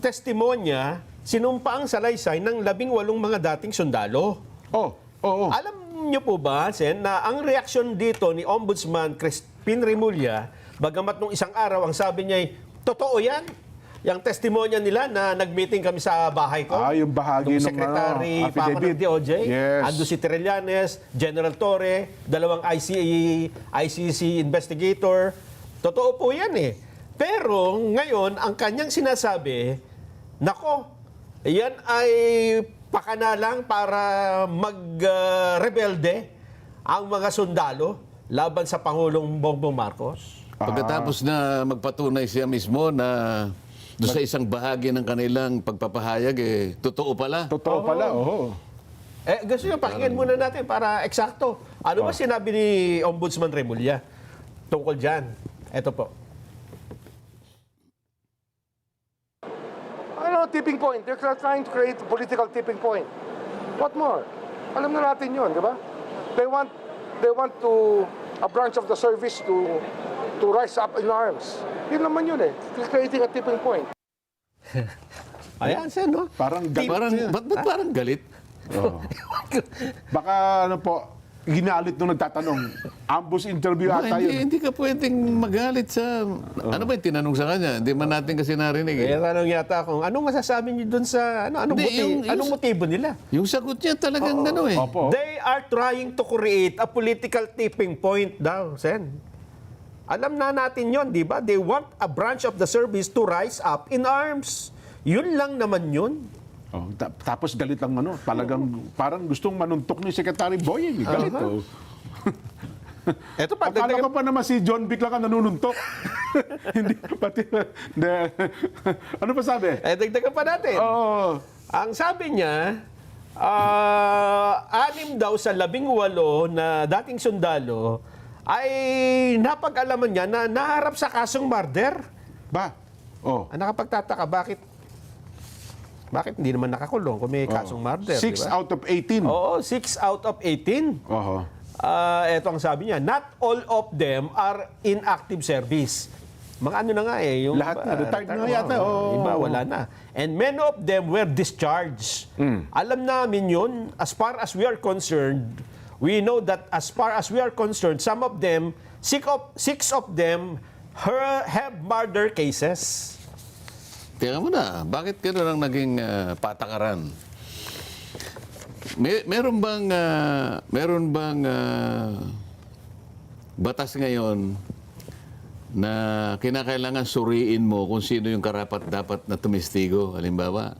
testimonya, sinumpaang salaysay ng 18 mga dating sundalo. Oo. Alam niyo po ba, Sen, na ang reaksyon dito ni Ombudsman Crispin Remulla, bagamat nung isang araw, ang sabi niya ay, totoo yan. Yung testimonya nila na nag-meeting kami sa bahay ko. Yung bahagi Nung ng Secretary pa ako ng affidavit. DOJ. Yes. Ando si Trillanes, General Torre, dalawang ICC investigator. Totoo po yan eh. Pero ngayon, ang kanyang sinasabi, nako, yan ay pakana lang para mag-rebelde ang mga sundalo laban sa Pangulong Bongbong Marcos. Pagkatapos na magpatunay siya mismo na doon sa isang bahagi ng kanilang pagpapahayag, totoo pala. Totoo pala, oo. Gusto nyo, pakinggan muna natin para eksakto. Ano ba sinabi ni Ombudsman Remulla tungkol dyan? Ito po. tipping point. They're trying to create a political tipping point. What more? Alam na natin yun, di ba? They want to a branch of the service to rise up in arms. Yun naman yun eh. They're creating a tipping point. Ayan, Sen, no? Parang galit. Ba't parang galit? Oo. Baka ano po, ginalit nung nagtatanong. Ambush interview ata yun. Hindi ka pwedeng magalit sa... Ano ba yung tinanong sa kanya? Hindi man natin kasi narinig eh. Kaya tanong yata kung anong masasabi niyo dun sa Hindi, anong motibo nila? Yung sagot niya talagang ano eh. Opo. They are trying to create a political tipping point daw, Sen. Alam na natin yon, di ba? They want a branch of the service to rise up in arms. Yun lang naman yun. Oh, tapos galit lang ano, talagang parang gustong manuntok ni Secretary Boyeng. Galit oh. Eto pa, Akala ko pa naman si John Vic lang ang nanununtok. Hindi, pati... ano pa sabi? dagdagan pa natin. Oo. Ang sabi niya, 6 daw sa 18 na dating sundalo ay napag-alaman niya na naharap sa kasong murder. Ba? Oh. Nakapagtataka, bakit hindi naman nakakulong kung may kasong murder? 6 out of 18. Oo, 6 out of 18. Oho. Ito ang sabi niya, not all of them are in active service. Mga ano na nga eh. Yung Lahat na, retired na yata. Iba, wala na. And many of them were discharged. Alam namin yun, as far as we are concerned, we know that as far as we are concerned, some of them, 6 of them have murder cases. Teka muna, bakit gano'n ang naging patakaran? Meron bang batas ngayon na kinakailangan suriin mo kung sino yung karapat-dapat na tumistigo? Halimbawa,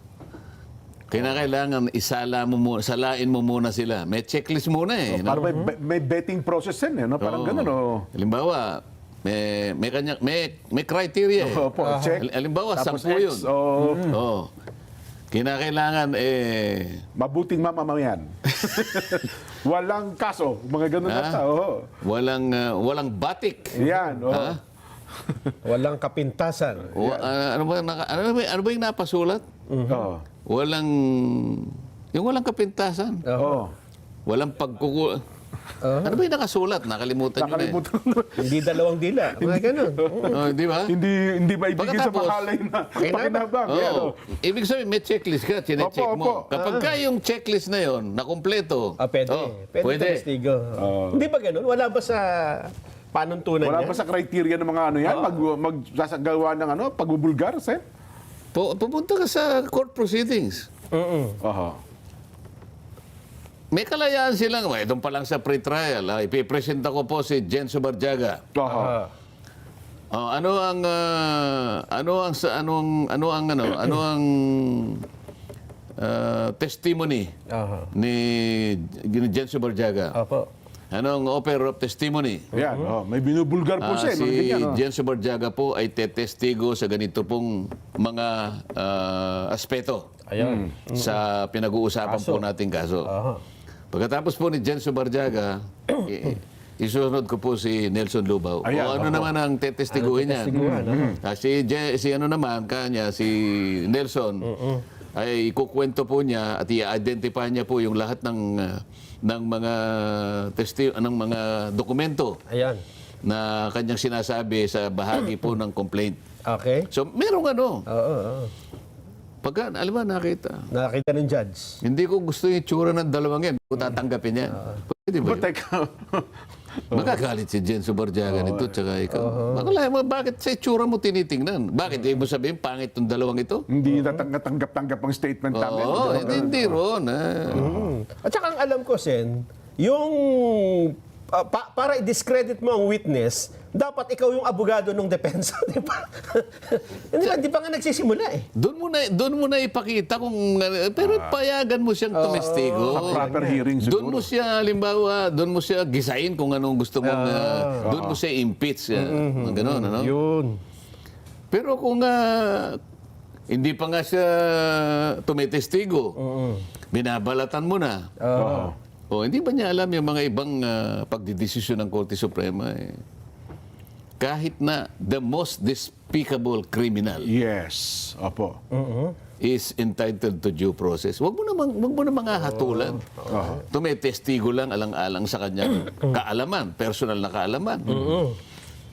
kinakailangan salain mo muna sila. May checklist muna eh. No? Parang may betting process yan eh. No? Parang Oo. ganun. Oh. Halimbawa, may criteria eh. Opo, check. Halimbawa, Tapos 10 yun. X, oh. Oo. Kinakailangan Mabuting mamamayan. Walang kaso. Mga ganun Ha? ata. Oh. walang batik. Yan. Oh. Ha? Walang kapintasan. Ano ba yung napasulat? Oh. Yung walang kapintasan. Oh. Walang Ano ba yung nakasulat? Nakalimutan nyo na eh. Nakalimutan ko. Hindi dalawang dila. Mga ganun. Di ba? hindi maibigay sa Pagkatapos, mahalay na pakinabang. Yan, oh. Ibig sabihin, may checklist ka, chinecheck Opo, mo. opo. Kapag ka yung checklist na yon nakumpleto, Pwede. Pwede. Testigo. Hindi ba ganun? Wala ba sa panuntunan Wala niya? ba sa criteria ng mga ano yan? Magsasagawa ng ano? Pagbubulgar, Sen? pupunta ka sa court proceedings. Oho. May kalayaan silang, doon pa lang sa pre-trial, ipipresenta ko po si Jen Subarjaga. Oho. Ano ang testimony ni Jen Subarjaga? Opo. Anong offer of testimony? Yan. Oh. May binubulgar po siya. Si Ganyan, oh. Jen Subarjaga po ay tetestigo sa ganito pong mga aspeto sa pinag-uusapan po nating kaso. Pagkatapos po ni Jen Subarjaga, isunod ko po si Nelson Lubao. Ayan, o ano naman ang tetestiguhin niya? Si ano naman, si Nelson, ay ikukwento po niya at i-identify niya po yung lahat ng mga dokumento Ayan. na kanyang sinasabi sa bahagi po ng complaint. Okay. So, merong ano. Oo. Pagka, alam mo, nakita. Nakakita ng judge. Hindi ko gusto yung tsura ng dalawang yan. Kung tatanggapin yan. Pwede ba yun? Teka. Magagalit si Jen Subarjaga nito, tsaka ikaw. Bakit sa itsura mo tinitingnan? Bakit? Ibig mo sabihin, pangit itong dalawang ito? Hindi natanggap-tanggap ang statement namin. Oo, hindi ron. At saka ang alam ko, Sen, yung para i-discredit mo ang witness, dapat ikaw yung abogado ng depensa, di ba? Di pa nga nagsisimula eh. Doon mo na ipakita kung... Pero payagan mo siyang tumestigo. Sa proper hearing siguro. Doon mo siya, halimbawa, doon mo siya gisain kung anong gusto mong... doon mo siya impeach. Ganon, ano? Yun. Pero kung hindi pa nga siya tumitestigo, binabalatan mo na. Hindi ba niya alam yung mga ibang pagdidesisyon ng Korte Suprema? kahit na the most despicable criminal Yes. Opo. is entitled to due process. Wag mo namang hahatulan. Tumetestigo lang alang-alang sa kanyang kaalaman, personal na kaalaman.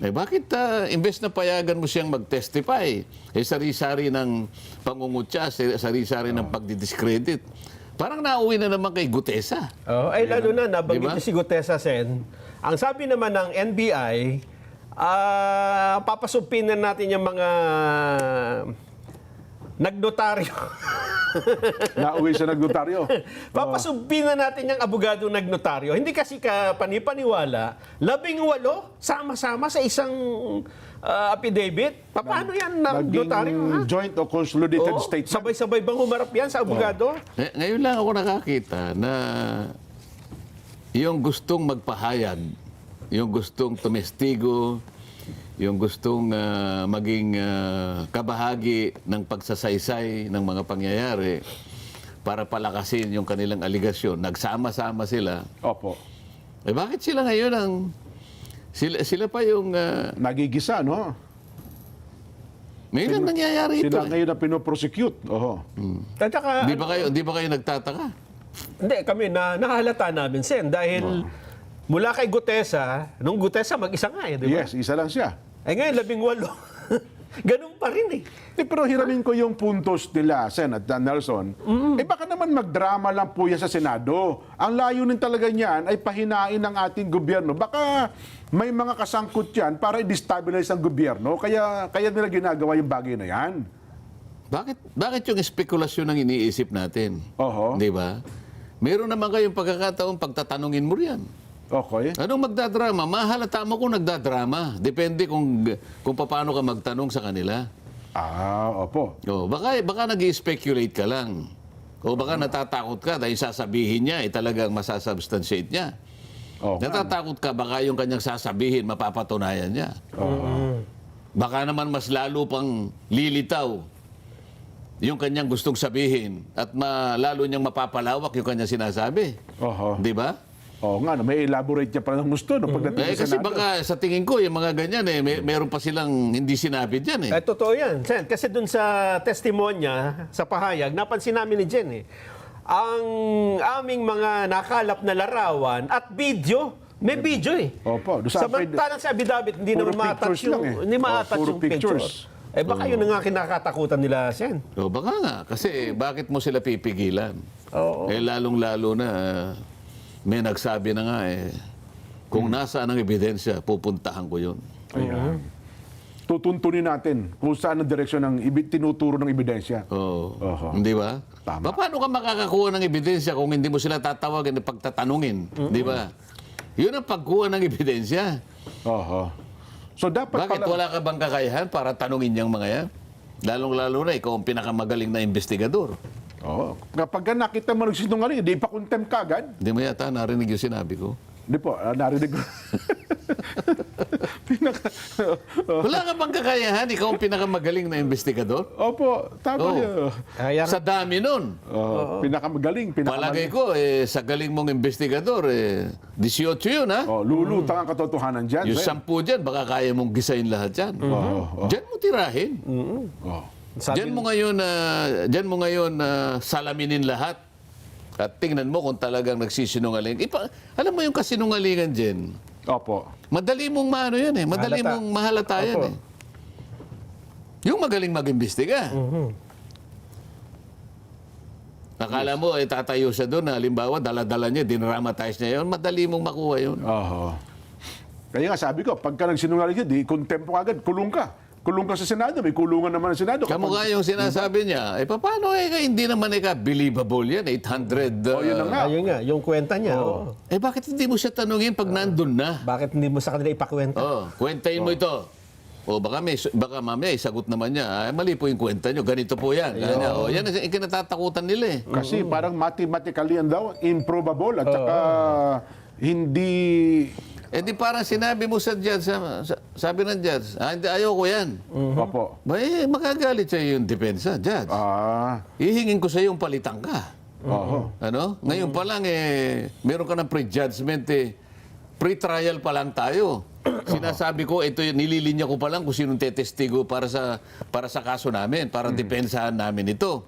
Eh bakit imbes na payagan mo siyang mag-testify, sari-sari ng pangungutya, sari-sari ng pagdidiscredit. Parang nauwi na naman kay Gutesa. Ay lalo na nabanggit Diba? niyo si Gutesa Sen. Ang sabi naman ng NBI, papasupin na natin yung mga nagnotaryo. Nauwi siya nagnotaryo. Papasupin na natin yung abogado nagnotaryo. Hindi kasi ka panipaniwala, 18 sama-sama sa isang affidavit. Paano yan nagnotaryo? Naging joint o consolidated statement. Sabay-sabay bang humarap yan sa abogado? Ngayon lang ako nakakita na yung gustong magpahayag, yung gustong tumestigo, yung gustong maging kabahagi ng pagsasaysay ng mga pangyayari para palakasin yung kanilang aligasyon. Nagsama-sama sila. Opo. Eh bakit sila ngayon ang... Sila pa yung... Nagigisa, no? Ngayon ang nangyayari ito. Sila ngayon na pinoprosecute. Oho. At saka, Di ba kayo nagtataka? hindi, kami nahalata namin, Sen, dahil mula kay Gutesa, nung Gutesa mag-isa nga di ba? Yes, isa lang siya. Eh ngayon, 18. Ganun pa rin Pero hiramin ko yung puntos nila, Sen at Nelson. Eh baka naman magdrama lang po yan sa Senado. Ang layunin talaga niyan ay pahinain ng ating gobyerno. Baka may mga kasangkot yan para i-destabilize ang gobyerno. Kaya nila ginagawa yung bagay na yan. Bakit yung spekulasyon ang iniisip natin? Oho. Di ba? Meron naman kayong pagkakataon pagtatanungin mo riyan. Okay. Anong magdadrama? Mahalata mo kung nagdadrama. Depende kung paano ka magtanong sa kanila. Opo. O, baka nag-speculate ka lang. O baka natatakot ka dahil sasabihin niya, talagang masasubstantiate niya. Natatakot ka, baka yung kanyang sasabihin, mapapatunayan niya. Baka naman mas lalo pang lilitaw yung kanyang gustong sabihin at lalo niyang mapapalawak yung kanyang sinasabi. Oho. Di ba? Oo nga, may elaborate niya pa ng gusto no, pagdating sa Kasi Senado. baka sa tingin ko, yung mga ganyan, meron pa silang hindi sinabi dyan. Totoo yan, Sen. Kasi dun sa testimonya, sa pahayag, napansin namin ni Jen ang aming mga nakalap na larawan at video, may video Opo. Doon sa Samantalang sa affidavit, hindi puro naman ma-attach pictures lang yung, hindi ma-attach Puro yung picture. pictures. Baka yun ang nga kinakatakutan nila, Sen. O baka nga, kasi bakit mo sila pipigilan? Oo. Lalong-lalo na, may nagsabi na nga kung nasaan ang ebidensya, pupuntahan ko yun. Ayan. Tutuntunin natin kung saan ang direksyon ng tinuturo ng ebidensya. Oo. Oho. Hindi ba? Tama. Paano ka makakakuha ng ebidensya kung hindi mo sila tatawagin at pagtatanungin? Di ba? Yun ang pagkuha ng ebidensya. Oho. So dapat Bakit wala ka bang kakayahan para tanungin yung mga yan? Lalong-lalo na ikaw ang pinakamagaling na investigador. Oo. Kapag nakita mo nagsinungaling, di pa contempt ka agad. Hindi mo yata narinig yung sinabi ko. Hindi po, narinig ko. Wala ka bang kakayahan? Ikaw ang pinakamagaling na investigador? Opo, tama Oo. yun. Kaya Sa dami nun. Pinakamagaling. Palagay ko, sa galing mong investigador, 18 yun, ha? Lulutang ang katotohanan dyan. Yung Sen. 10 dyan, baka kaya mong gisain lahat yan. Diyan mo tirahin. Diyan mo ngayon salaminin lahat. At tingnan mo kung talagang nagsisinungaling. Alam mo yung kasinungalingan dyan, Opo. madali mong maano yan madali Mahalata. mong mahalata yan Opo. Yung magaling mag-imbestiga. Akala mo, tatayo siya doon, halimbawa, dala-dala niya, dinramatize niya yun, madali mong makuha yun. Oho. Kaya nga sabi ko, pagka nagsinungaling ka, di contempt mo agad, kulong ka. Kulong ka sa Senado, may kulungan naman ang Senado. Kamukha yung sinasabi niya, paano hindi naman believable yan, 800... yun na nga. Ayun nga, yung kwenta niya. Oo. bakit hindi mo siya tanungin pag nandun na? Bakit hindi mo sa kanila ipakwenta? Kwentahin mo ito. Baka mamaya isagot naman niya, mali po yung kwenta niyo, ganito po yan. Yan ang ikinatatakutan nila Kasi parang mathematically yan daw, improbable at saka hindi... Di parang sinabi mo sa judge, sabi ng judge, hindi, ayoko yan. Opo. Magagalit siya yung depensa, judge. Ihingin ko sa yung palitan ka. Oho. Ano? Ngayon pa lang, meron ka ng pre-judgment, pre-trial pa lang tayo. Sinasabi ko, ito yung nililinya ko pa lang kung sinong tetestigo para sa kaso namin, para depensahan namin ito.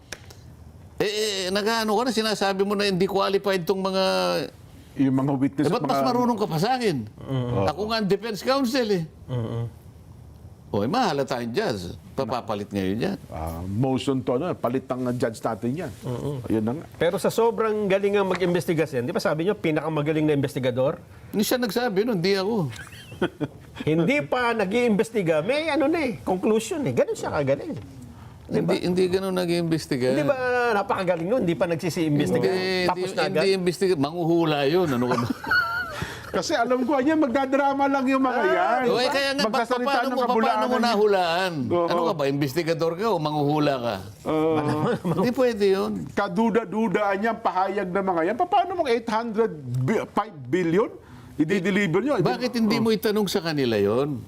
Nag-ano ka na, sinasabi mo na hindi qualified tong mga... Yung mga witness at Ba't mas mga... marunong ka pa sa akin? Ako nga ang defense counsel eh. O, mahala tayong judge. Papapalit ngayon yan. motion to, palit ang judge natin yan. Ayun na nga. Pero sa sobrang galing ang mag-investigasyon, di ba sabi nyo, pinakamagaling na investigador? Hindi siya nagsabi nun, hindi ako. Hindi pa nag-iimbestiga, may conclusion eh. Ganun siya kagaling. Hindi ganun nag-iimbestiga. Hindi ba napakagaling nun? Hindi pa nagsisi-imbestiga. Tapos na agad. Hindi imbestiga. Manghuhula yun. Ano ka ba? Kasi alam ko, yan, magdadrama lang yung mga yan. O, kaya nga, Magsasalita ng paano kabulaan. mo nahulaan? Oo. Ano ka ba? Investigador ka o manghuhula ka? Hindi pwede yun. Kaduda-dudaan yan, pahayag ng mga yan. Paano mong 805 billion? I-deliver nyo? Bakit hindi mo itanong sa kanila yon?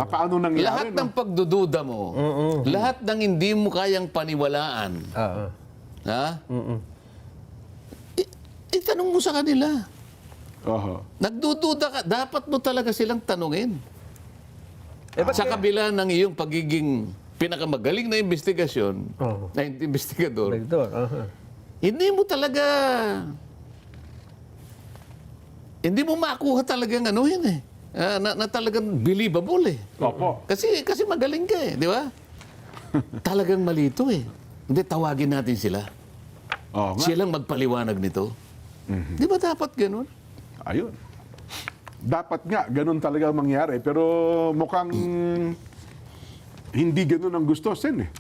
Paano nangyari? Lahat ng pagdududa mo, lahat ng hindi mo kayang paniwalaan, ha? Itanong mo sa kanila. Nagdududa ka, dapat mo talaga silang tanungin. Sa kabila ng iyong pagiging pinakamagaling na investigasyon, na investigador, hindi mo talaga, hindi mo makuha talagang ano yun eh. Na talagang believable eh. Opo. Kasi magaling ka eh, di ba? Talagang malito eh. Hindi, tawagin natin sila. Oo nga. Silang magpaliwanag nito. Di ba dapat ganun? Ayun. Dapat nga, ganun talaga ang mangyari. Pero mukhang hindi ganun ang gusto, Sen eh.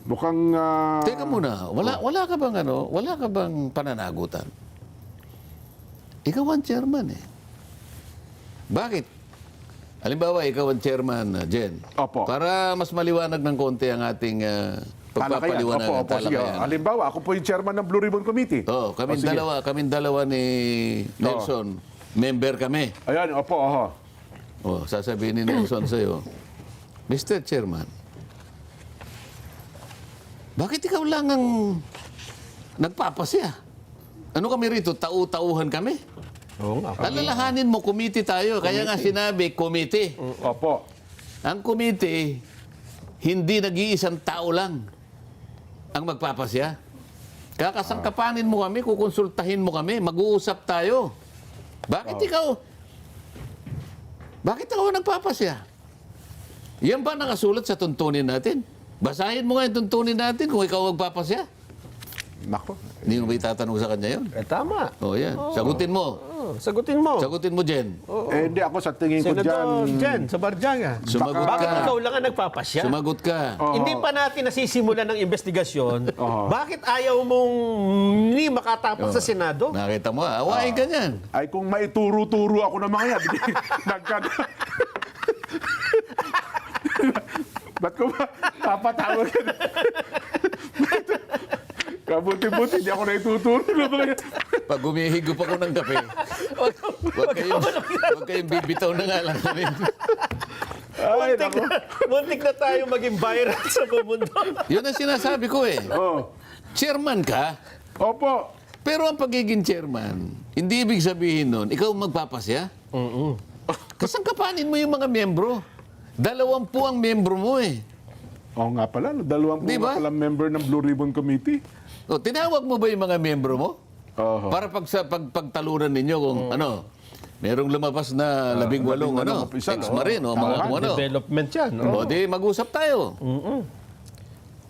Mukhang... Teka muna, wala ka bang pananagutan? Ikaw ang chairman eh. Bakit? Halimbawa, ikaw ang chairman, Jen. Opo. Para mas maliwanag ng konti ang ating pagpapaliwanag ng Sige. talakayan. Halimbawa, ako po yung chairman ng Blue Ribbon Committee. Kaming dalawa ni Nelson. Member kami. Ayan, opo. Sasabihin ni Nelson sa'yo, Mr. Chairman, bakit ikaw lang ang nagpapasya? Ano kami rito? Tau-tauhan kami? Oo nga. Alalahanin mo, committee tayo. Kaya nga sinabi, committee. Opo. Ang committee, hindi nag-iisang tao lang ang magpapasya. Kakasangkapanin mo kami, kukonsultahin mo kami, mag-uusap tayo. Bakit ikaw nagpapasya? Yan ba nakasulat sa tuntunin natin? Basahin mo nga yung tuntunin natin kung ikaw magpapasya. Nako. Hindi mo ba itatanong sa kanya yun? Tama. Yan. Sagutin mo. Sagutin mo. Sagutin mo, Jen. Hindi, ako sa tingin ko Senador dyan... Jen, sa Barjaga. Sumagot Bakit ka. ikaw lang ang nagpapasya? Sumagot ka. Hindi pa natin nasisimulan ng investigasyon. Bakit ayaw mong hindi makatapos sa Senado? Nakita mo, awain ka niyan. Ay, kung maituro-turo ako ng mga yan, ba't ko ba papatawag yan? Kabuti-buti, di ako naituturo ng mga yan. Pag humihigop ako ng kape, huwag kayong bibitaw na nga lang namin. Ay, nako. Muntik na tayo maging viral sa buong mundo. Yun ang sinasabi ko eh. Chairman ka, Opo. pero ang pagiging chairman, hindi ibig sabihin nun, ikaw magpapasya. Kasangkapanin mo yung mga miyembro. 20 ang miyembro mo eh. Oo nga pala, 20 Di ba? nga pala member ng Blue Ribbon Committee. O, tinawag mo ba yung mga miyembro mo? Oho. Para pagtalunan ninyo kung merong lumabas na 18 opisyal, ex-marine o mga kung ano. Development yan. O di, mag-usap tayo.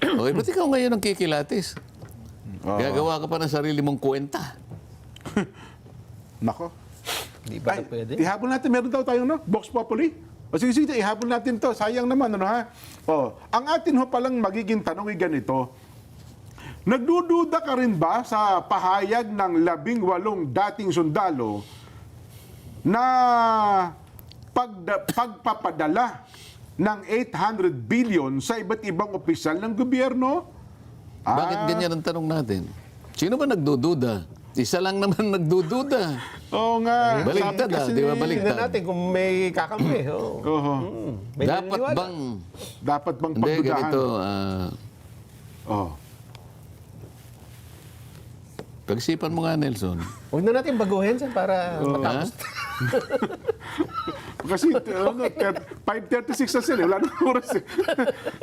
O, ba't ikaw ngayon ang kikilatis? Gagawa ka pa ng sarili mong kwenta. Nako. Di ba na pwede? Ihabol natin, meron daw tayong Vox Populi. O sige, ihabol natin to. Sayang naman, ha? Ang atin palang magiging tanong ay ganito. Nagdududa ka rin ba sa pahayag ng 18 dating sundalo na pagpapadala ng 800 billion sa iba't ibang opisyal ng gobyerno? Bakit ganyan ang tanong natin? Sino ba nagdududa? Isa lang naman nagdududa. Oo nga. Baligtad Sabi kasi di ba? Tingnan Baligtad. natin kung may kakampi. May Dapat naniniwala. dapat bang Hindi, pagdudahan? ganito. Pag-isipan mo nga, Nelson. Huwag na natin baguhin yan para matapos. Kasi 5:36 na sila, wala nang oras eh.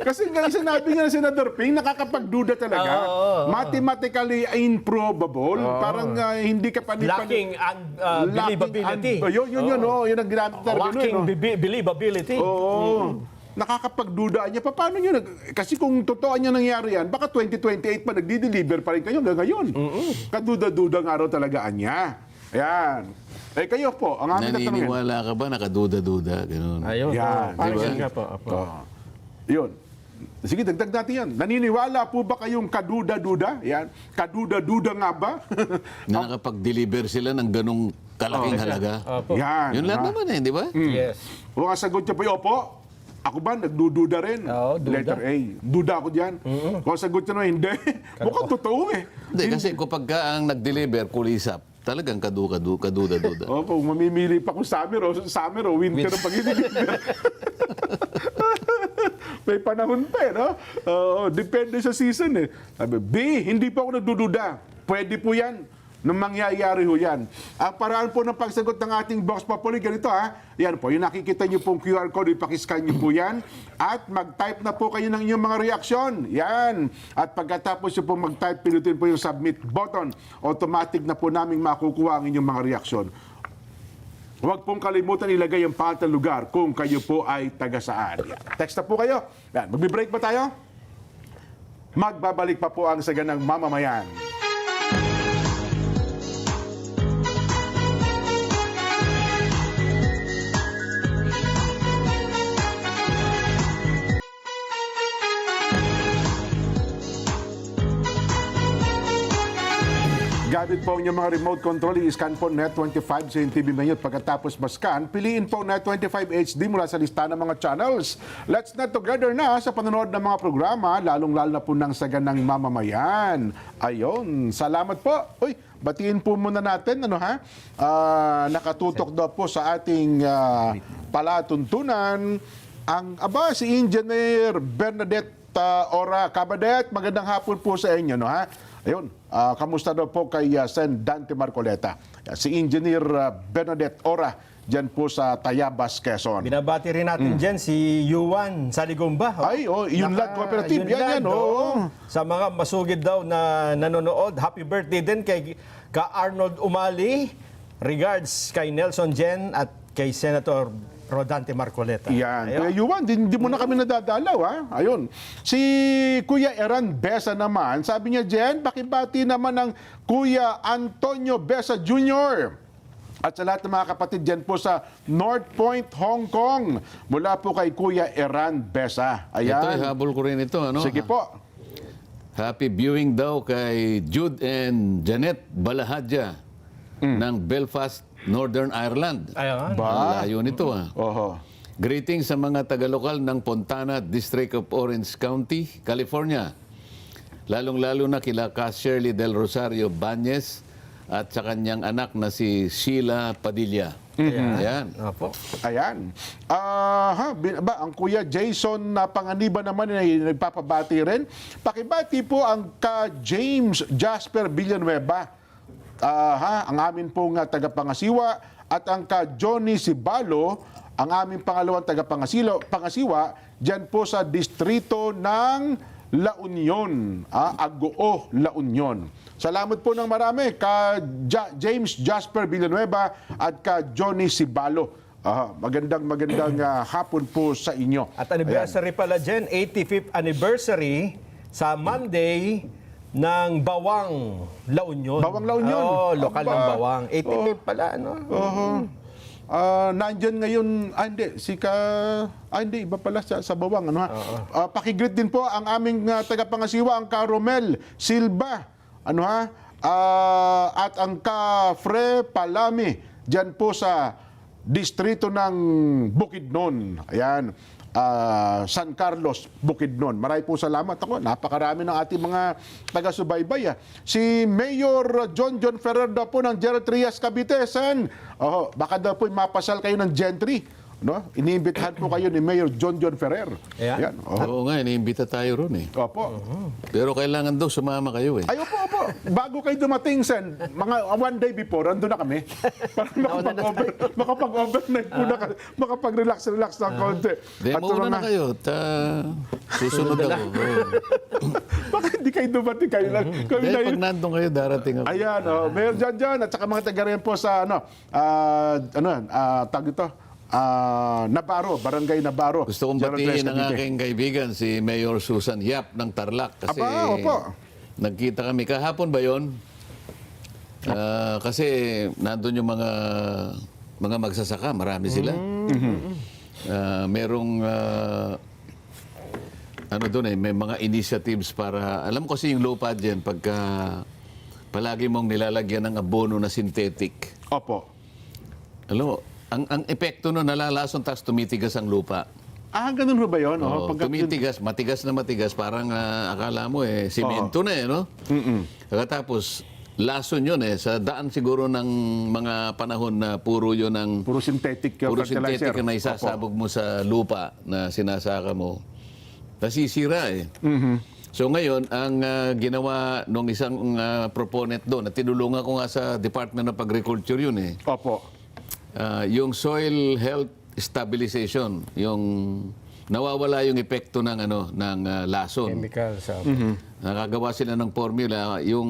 Kasi nga sinabi nga ng Senador Ping, nakakapagduda talaga. Mathematically improbable. Parang hindi ka Lacking believability. Yun, yun ang ginamit talaga. Lacking believability. Oo. Nakakapagduda niya. Paano nyo? Kasi kung totoo niya nangyari yan, baka 2028 pa nagdi-deliver pa rin kayo hanggang ngayon. Kaduda-duda nga raw talaga niya. Ayan. Eh kayo po, ang aming tatanungin. Naniniwala ka ba nakaduda-duda? Ganun. Ayun. Yan. Parang Diba? yun nga po. Yun. Sige, dagdag natin yan. Naniniwala po ba kayong kaduda-duda? Yan. Kaduda-duda nga ba? Na nakapag-deliver sila ng ganong kalaking halaga. Yan. Yun lang ha? naman di ba? Yes. O ang sagot niya po, opo. Ako ba, nagdududa rin? Oo, duda. Letter A. Duda ako dyan. Kung ang sagot niya naman, hindi. Mukhang totoo eh. Hindi, kasi kapag ka ang nag-deliver, kulisap, talagang kaduda-duda. O, kung mamimili pa kung summer o winter ang pag-deliver. May panahon pa eh, no? Depende sa season eh. Sabi, B, hindi po ako nagdududa. Pwede po yan. Nung mangyayari ho yan. Ang paraan po ng pagsagot ng ating Vox Populi, ganito ha. Yan po, yung nakikita nyo pong QR code, ipakiscan nyo po yan. At mag-type na po kayo ng inyong mga reaksyon. Yan. At pagkatapos nyo po mag-type, pinutin po yung submit button. Automatic na po namin makukuha ang inyong mga reaksyon. Huwag pong kalimutan ilagay ang pangalan lugar kung kayo po ay taga saan. Yan. Text na po kayo. Yan. Magbe-break ba tayo? Magbabalik pa po ang Saganang Mamamayan. Gamit po ang inyong mga remote control, i-scan po Net25 sa TV menu at pagkatapos ma-scan, piliin po Net25 HD mula sa lista ng mga channels. Let's Net together na sa panonood ng mga programa, lalong-lalo na po ng Saganang Mamamayan. Ayon, salamat po. Uy, batiin po muna natin, nakatutok daw po sa ating palatuntunan si Engineer Bernadette Ora. Kabadet, magandang hapon po sa inyo, Ayun, kamusta daw po kay Sen Dante Marcoleta? Si Engineer Bernadette Ora, dyan po sa Tayabas, Quezon. Binabati rin natin dyan si Yuan Saligomba. Yunlad Cooperative. Yan. Sa mga masugid daw na nanonood, happy birthday din kay Arnold Umali. Regards kay Nelson Jen at kay Senator Rodante Marcoleta. Yan. Ayun. Kuya Yuan, hindi mo na kami nadadalaw, Ayun. Si Kuya Eran Besa naman, sabi niya, Jen, pakibati naman ng Kuya Antonio Besa Jr. At sa lahat ng mga kapatid dyan po sa North Point, Hong Kong. Mula po kay Kuya Eran Besa. Ayan. Ito, habol ko rin ito. Sige po. Happy viewing daw kay Jude and Janet Balahadja ng Belfast, Northern Ireland. Ayan. Malayo nito Oho. Greetings sa mga taga-lokal ng Fontana, District of Orange County, California. Lalong-lalo na kila Ka Shirley Del Rosario Bañez at sa kanyang anak na si Sheila Padilla. Ayan. Opo. Ayan. Ang Kuya Jason na Panganiba naman ay nagpapabati rin. Pakibati po ang ka James Jasper Villanueva. Ang amin pong tagapangasiwa at ang ka Johnny Sibalo, ang aming pangalawang tagapangasiwa dyan po sa distrito ng La Union, Agoo, La Union. Salamat po ng marami ka James Jasper Villanueva at ka Johnny Sibalo. Magandang hapon po sa inyo. At anniversary pala dyan, 85th anniversary sa Monday ng Bawang La Union. Bawang La Union. Lokal ng Bawang. 85 pala, Nandyan ngayon, iba pala sa Bawang. Pakigreet din po ang aming tagapangasiwa, ang ka Romel Silva. At ang ka Fre Palami, dyan po sa distrito ng Bukidnon. Ayan. San Carlos, Bukidnon. Maraming po salamat ako. Napakarami ng ating mga taga-subaybay. Si Mayor John Ferrer daw po ng Gerald Trias, Cavite. Baka daw po mapasal kayo ng gentry. no? Iniimbitahan po kayo ni Mayor John Ferrer. Ayan. Yan. Oh. Oo nga, iniimbita tayo ron eh. Opo. Pero kailangan daw sumama kayo eh. Ay, opo. Bago kayo dumating, Sen, mga one day before, andun na kami. Para makapag-overnight po na, makapag-relax ng konti. Di, mauna na kayo. Susunod ako. Oo. Bakit hindi kayo dumating? Kayo lang. Kami na Dahil yun. pag nandun kayo, darating ako. Ayan, Mayor John, at saka mga taga rin po sa, tag ito, Navarro, Barangay Navarro. Gusto kong General batiin Tres ang Cavite. aking kaibigan, si Mayor Susan Yap ng Tarlac. Kasi Aba, opo. nagkita kami. Kahapon ba yun? Kasi nandun yung mga magsasaka. Marami sila. Merong doon may mga initiatives para, alam ko kasi yung lupa dyan, pagka palagi mong nilalagyan ng abono na synthetic. Opo. Alam mo, ang epekto nun, nalalason, tapos tumitigas ang lupa. Ganun ho ba yun? Oo, Pagka- tumitigas, matigas na matigas, parang akala mo simento na no? Tapos, lason yun sa daan siguro ng mga panahon na puro yun ng Puro synthetic puro fertilizer. synthetic na isasabog mo sa lupa na sinasaka mo. Nasisira So ngayon, ang ginawa nung isang proponent doon, na tinulungan ko nga sa Department of Agriculture yun Opo. yung soil health stabilization, yung nawawala yung epekto ng lason. Chemical sa... Nakagawa sila ng formula, yung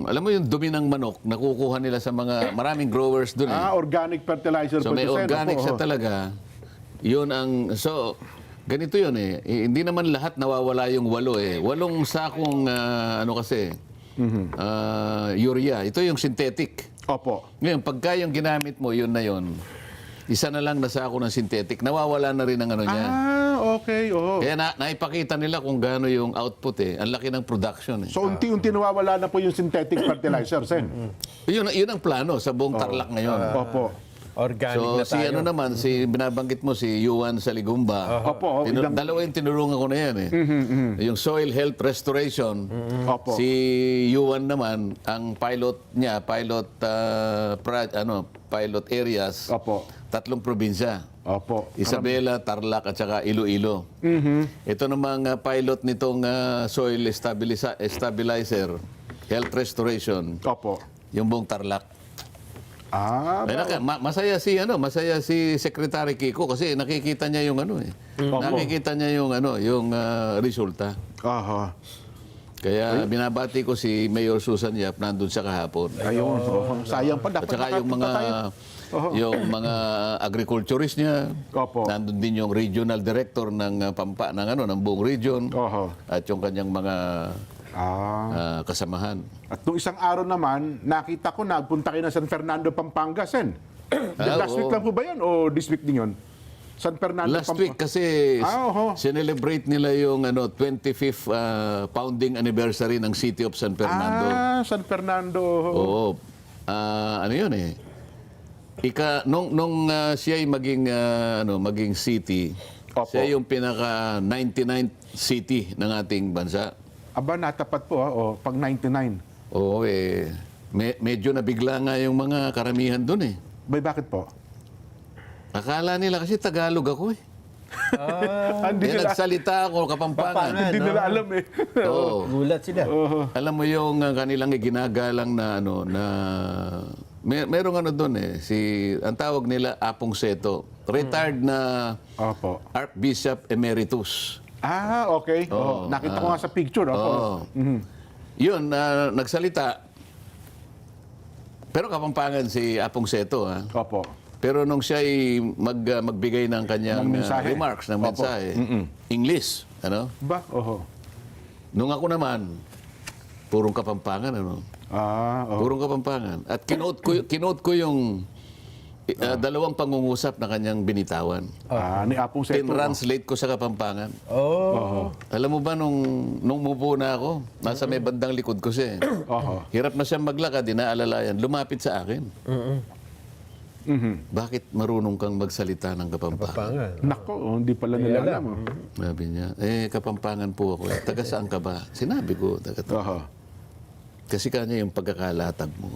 alam mo yung dumi ng manok, nakukuha nila sa mga maraming growers doon Organic fertilizer So po may ito, Sen. organic Opo, siya talaga. Yun ang ganito yun hindi naman lahat nawawala yung 8 8 sakong urea. Ito yung synthetic. Opo. Ngayon, pagka yung ginamit mo, yun na yun. Isa na lang na sako ng synthetic, nawawala na rin ang niya. Okay. Kaya naipakita nila kung gaano yung output Ang laki ng production So, unti-unti nawawala na po yung synthetic fertilizer, Sen. Yun ang plano sa buong Tarlac ngayon. Opo. Organic So, na tayo. si binabanggit mo, si Yuan Saligumba. Opo. Dalawa yung tinulungan ko na yan Yung soil health restoration. Opo. Si Yuan naman, ang pilot niya, pilot areas, Opo. 3 probinsya. Opo. Isabela, Tarlac at saka Iloilo. Ito namang pilot nitong soil stabilizer, health restoration, Opo. yung buong Tarlac. Ba- Masaya si Secretary Kiko kasi nakikita niya yung nakikita niya yung yung resulta. Aha. Kaya binabati ko si Mayor Susan Yap nandun siya kahapon. Ayun. Sayang pa. At Dapat saka yung nakapunta tayo. yung mga agriculturist niya. Opo. Nandun din yung regional director ng ng buong region. Oho. At yung kanyang mga kasamahan. At nung isang araw naman, nakita ko nagpunta kayo ng San Fernando, Pampanga, Sen. Last week lang po ba yan o this week din yun? San Fernando, Last week kasi oho. sinelebrate nila yung 25th founding anniversary ng City of San Fernando. San Fernando. Oo. Ano yun nung siya ay maging city, Opo. siya yung pinaka 99th city ng ating bansa. Aba, natapat po pag 99. Oo medyo nabigla nga yung mga karamihan doon Bay, bakit po? Akala nila kasi Tagalog ako Hindi Kaya nila, nagsalita ako Kapampangan. hindi nila alam Oo. Gulat sila. Alam mo yung kanilang ginagalang na merong doon ang tawag nila Apong Seto. Retired na Opo. Archbishop Emeritus. Okay. Nakita ko nga sa picture. Opo. Yun, nagsalita. Pero Kapampangan si Apong Seto. Opo. Pero nung siya ay magbigay ng kanyang Ng mensahe. remarks, ng Opo. mensahe, English, Ba? Oho. Nung ako naman, purong Kapampangan, Purong Kapampangan. At kinote ko yung dalawang pangungusap na kanyang binitawan. Ni Apong Seto. Tinranslate ko sa Kapampangan. Alam mo ba, nung mupo na ako, nasa may bandang likod ko siya. Hirap na siyang maglakad, dinaalalayan, lumapit sa akin. Bakit marunong kang magsalita ng Kapampangan? Nako, hindi pala nila alam. Sabi niya, Kapampangan po ako. Taga saan ka ba? Sinabi ko, taga to. Kasi kanya yung pagkakalatag mo.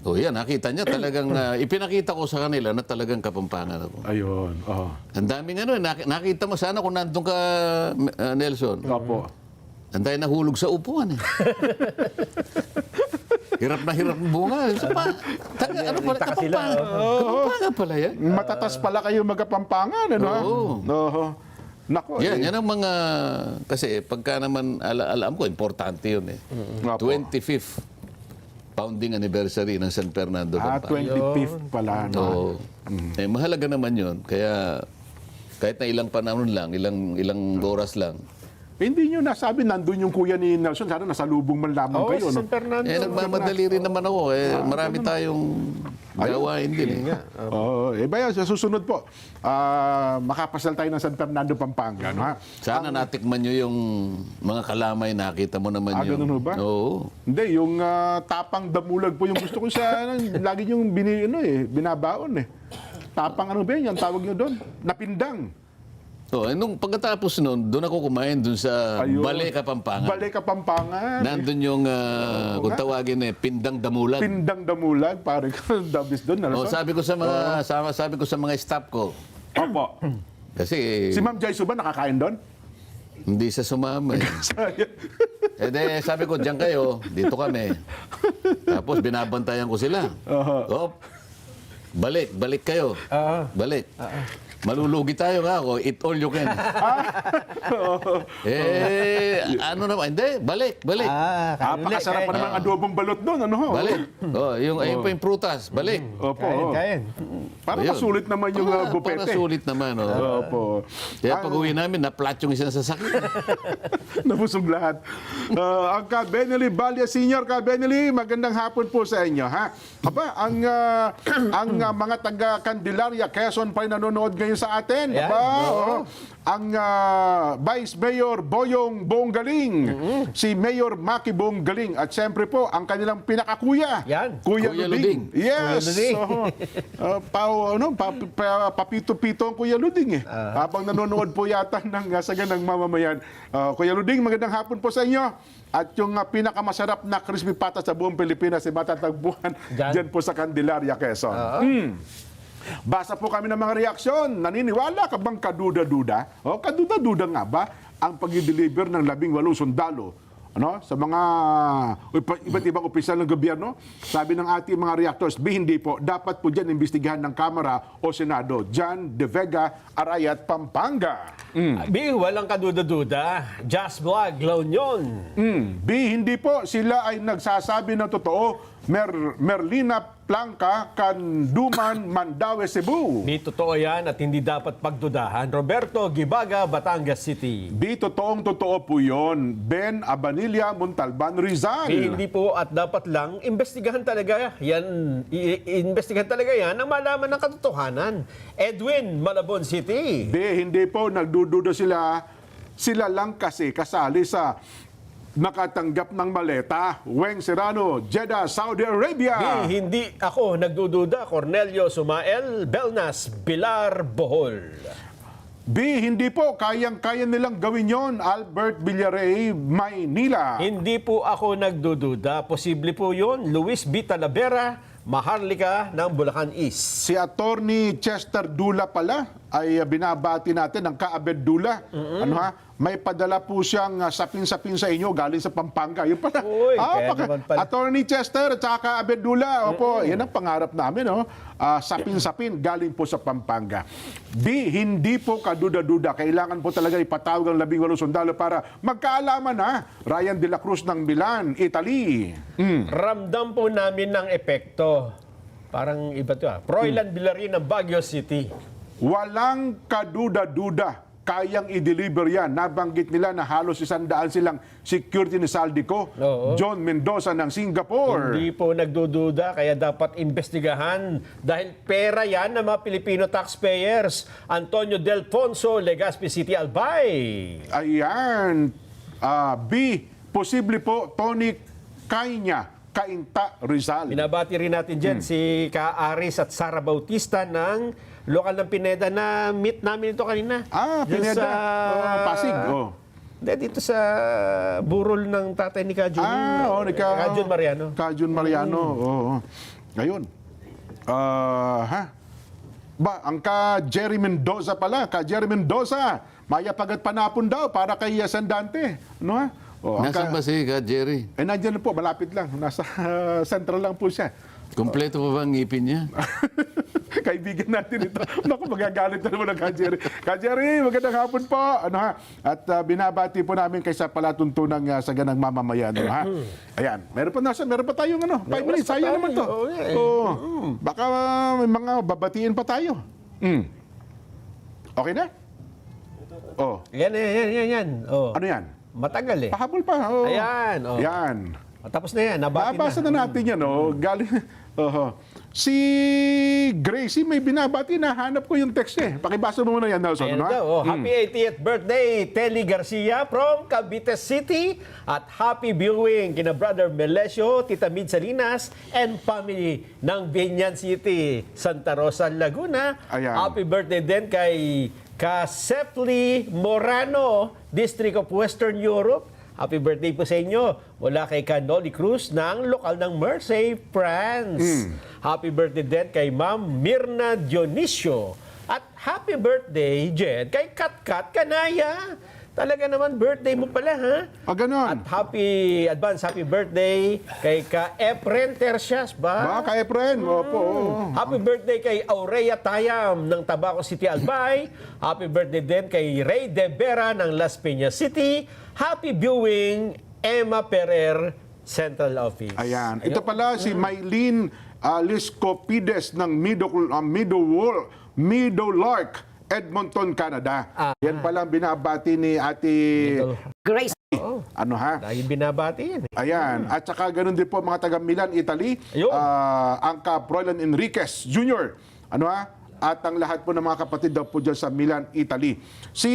O yan, nakita niya talagang, ipinakita ko sa kanila na talagang Kapampangan ako. Ayun. Oh. Ang daming ano, nakita mo sana kung nandun ka, Nelson. Opo. Ang tayo nahulog sa upuan eh. Hirap na hirap ng bunga. Ano pala, Taka sila, Kapampangan. Kapampangan pala yan. Matatas pala kayo magkapampangan, ano? Oo. Oo. Nako. Yan ang mga, kasi pagka naman, alam ko, importante yun eh. Opo. 25th founding anniversary ng San Fernando, Pampanga. 25th pala. No? So, mahalaga naman yun. Kaya, kahit na ilang panahon lang, ilang oras lang, Hindi nyo nasabi, nandun yung kuya ni Nelson, sana nasa lubong man lamang Oo, kayo. San No? Fernando. nagmamadali rin naman ako. Marami tayong gawain din eh. Oo. Bayan, sa susunod po, makapasal tayo ng San Fernando, Pampanga. No, ha? Sana natikman nyo yung mga kalamay, nakita mo naman yung... ganun ho ba? Oo. Hindi, yung tapang damulag po yung gusto ko sa, lagi yung binabaon eh. Tapang ano ba yun? Yung tawag nyo doon? Napindang. So, nung pagkatapos nun, doon ako kumain doon sa Ayun. Balay Kapampangan. Balay Kapampangan. Nandun yung, kung tawagin Pindang Damulag. Pindang damulag, parang dabis doon. O, sabi ko sa mga staff ko, Opo. kasi Si Ma'am Jaisu ba nakakain doon? hindi sa sumama eh. Sabi ko, diyan kayo, dito kami. Tapos binabantayan ko sila. Op, balik kayo. Balik. Malulugi tayo nga ako, eat all you can. Ano naman, hindi, balik. Pakasarap pa naman adobong balot doon, ano ho? Balik. Ayun pa yung prutas, balik. Opo. Kain. Para Ayun. masulit naman yung Para bupete. sulit naman. Opo. Kaya pag uwi namin, na-flat yung isang sasakyan. Nabusog lahat. Ang Ka-Benely Balya Senior, Ka-Benely, magandang hapon po sa inyo. Ha? Aba, ang mga taga-Candelaria, Quezon pa rin nanonood ngayon sa atin. Ayan, Aba, oo. ang Vice Mayor Boyong Bonggaling, si Mayor Maki Bonggaling, at siyempre po, ang kanilang pinakakuya, Yan. Kuya Kuya Luding. Luding. Yes. Kuya Luding. Papito-pito ang Kuya Luding eh. Habang nanonood po yata ng saganang mamamayan. Kuya Luding, magandang hapon po sa inyo. At yung pinakamasarap na crispy pata sa buong Pilipinas ay matatagpuan dyan po sa Candelaria, Quezon. Basa po kami ng mga reaksyon. Naniniwala ka bang kaduda-duda? O kaduda-duda nga ba ang pag-deliver ng 18 sundalo sa mga iba't ibang opisyal ng gobyerno? Sabi ng ating mga reactors, hindi po. Dapat po dyan imbestigahan ng Kamara o Senado. Jan De Vega, Arayat, Pampanga. Walang kaduda-duda. Just Vlog, La Union. Hindi po. Sila ay nagsasabi na totoo. Merlina Plangka, Kanduman, Mandaue, Cebu. Di totoo yan at hindi dapat pagdudahan. Roberto Gibaga, Batangas City. Totoong totoo po yun. Ben Abanilla, Montalban, Rizal. Hindi po at dapat lang imbestigahan talaga yan. Iimbestigahan talaga yan ang malaman ng katotohanan. Edwin, Malabon City. Hindi po. Nagdududa sila. Sila lang kasi kasali sa nakatanggap ng maleta. Weng Serrano, Jeddah, Saudi Arabia. Hindi ako nagdududa. Cornelio Sumael, Belnas, Pilar, Bohol. Hindi po. Kayang-kaya nilang gawin yon. Albert Villaray, Maynila. Hindi po ako nagdududa. Posible po yun. Luis B. Talavera, Maharlika ng Bulacan East. Si Attorney Chester Dula pala ay binabati natin ng Kaabed Dula. May padala po siyang sapin-sapin sa inyo galing sa Pampanga. Yun pala. Uy, kaya naman pala. Attorney Chester at saka Kaabed Dula. Opo, yan ang pangarap namin. Sapin-sapin galing po sa Pampanga. Hindi po kaduda-duda. Kailangan po talaga ipatawag ang 18 sundalo para magkaalaman na. Ryan De La Cruz ng Milan, Italy. Ramdam po namin ng epekto. Parang iba ito Froilan Villarin ng Baguio City. Walang kaduda-duda. Kayang i-deliver yan. Nabanggit nila na halos 100 silang security ni Saldico. Oo. John Mendoza ng Singapore. Hindi po nagdududa, kaya dapat imbestigahan dahil pera yan ng mga Filipino taxpayers. Antonio Delfonso, Legazpi City, Albay. Ayan. Posible po, Tony Kainya, Cainta, Rizal. Binabati rin natin dyan si Ka Aris at Sara Bautista ng lokal ng Pineda na meet namin ito kanina. Dyan Pineda. Pasig. Hindi, dito sa burol ng tatay ni Kajun. Ni Kajun Mariano. Kajun Mariano, oo. Ngayon, ang ka Jerry Mendoza pala, maya pagat panapon daw para kay Sandante. Ano ha? Nasaan ba si Jerry? Nandiyan po, malapit lang. Nasa central lang po siya. Kompleto pa ba ang ngipin niya? Kaibigan natin ito. Naku, magagalit na naman ang Ka-Jerry. Ka-Jerry, magandang hapon po. Ano ha? At binabati po namin kaysa palatuntunang Saganang Mamamayan. Ano ha? Ayan. Meron pa tayong 5 minutes. Sayang naman to. Baka may mga babatiin pa tayo. Okay na? Yan. Oh. Ano yan? Matagal eh. Pahabol pa. Ayan. Oh. Yan. Tapos na yan. Nabati Babasa na natin yan. Galing. Si Gracie may binabati na hanap ko yung text eh. Pakibasa mo muna yan, Nelson. Ayan daw. Happy 80th birthday, Telly Garcia from Cavite City. At happy viewing kina Brother Melesio, Tita Mid Salinas, and family ng Binyan City, Santa Rosa, Laguna. Ayan. Happy birthday din kay Kasepli Morano, District of Western Europe. Happy birthday po sa inyo mula kay Canoli Cruz ng lokal ng Marseille, France. Happy birthday din kay Ma'am Mirna Dionisio. At happy birthday, Jen, kay Katkat Kanaya. Talaga naman, birthday mo pala, ha? Ganon. At advance happy birthday kay Ka-Efren Tercias ba? Ka-Efren. Opo. Happy birthday kay Aurea Tayam ng Tabaco City, Albay. Happy birthday din kay Ray De Vera ng Las Piñas City. Happy viewing, Emma Ferrer, Central Office. Ayan. Ito pala si Maylene Liscopides ng Meadowlark, Edmonton, Canada. Yan pala ang binabati ni Ate Grace. Ano ha? Dahil binabati yan. Ayan. At saka ganun din po mga taga Milan, Italy. Ayun. Ang Roland Enriquez Jr. Ano ha? At ang lahat po ng mga kapatid daw po dyan sa Milan, Italy. Si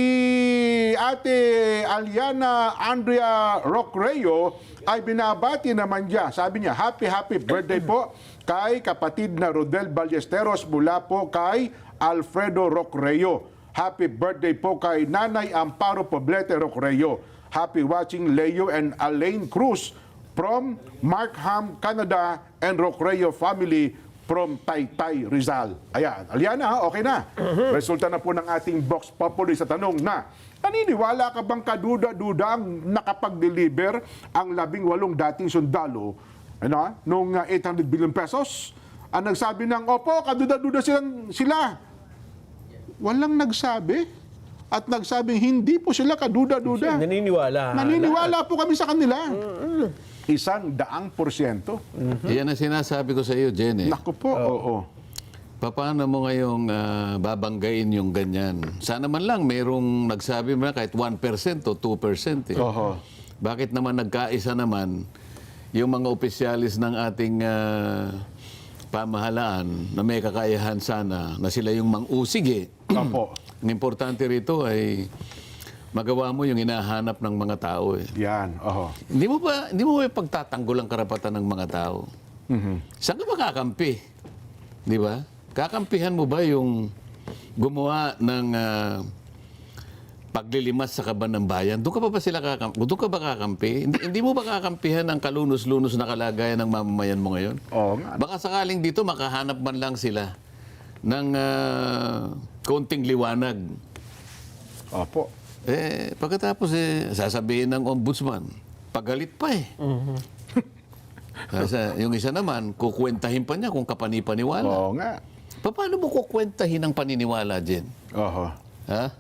Ate Aliana Andrea Rocreo ay binabati naman niya. Sabi niya, happy birthday po kay kapatid na Rodel Ballesteros mula po kay Alfredo Rocreo. Happy birthday po kay Nanay Amparo Poblete Rocreo. Happy watching Leo and Alain Cruz from Markham, Canada, and Rocreo family from Taytay, Rizal. Ayan. Aliana, okay na. Resulta na po ng ating Vox Populi sa tanong na, naniniwala ka bang kaduda-duda ang nakapag-deliver ang 18 dating sundalo nung 800 billion pesos? Ang nagsabi ng, opo, kaduda-duda sila. Walang nagsabi. At nagsabing, hindi po sila kaduda-duda. Naniniwala. Naniniwala po kami sa kanila. 100%. Yan ang sinasabi ko sa iyo, Jen. Naku po, oo. Paano mo ngayong babanggain yung ganyan? Sana man lang mayroong nagsabi mo na kahit 1% o 2%. Oho. Bakit naman nagkaisa naman yung mga opisyalis ng ating pamahalaan na may kakayahan sana na sila yung mang-usig Opo. Ang importante rito ay magawa mo yung hinahanap ng mga tao. Yan, oho. Hindi mo ba pagtatanggol ang karapatan ng mga tao? Saan ka ba kakampi? Di ba? Kakampihan mo ba yung gumawa ng paglilimas sa kaban ng bayan? Doon ka ba kakampi? Hindi mo ba kakampihan ang kalunos-lunos na kalagayan ng mamamayan mo ngayon? Oo nga. Baka sakaling dito makahanap man lang sila ng konting liwanag. Opo. Pagkatapos sasabihin ng ombudsman, pagalit pa eh. Yung isa naman, kukwentahin pa niya kung kapanipaniwala. Oo nga. Paano mo kukwentahin ang paniniwala, Jen? Oho. Ha?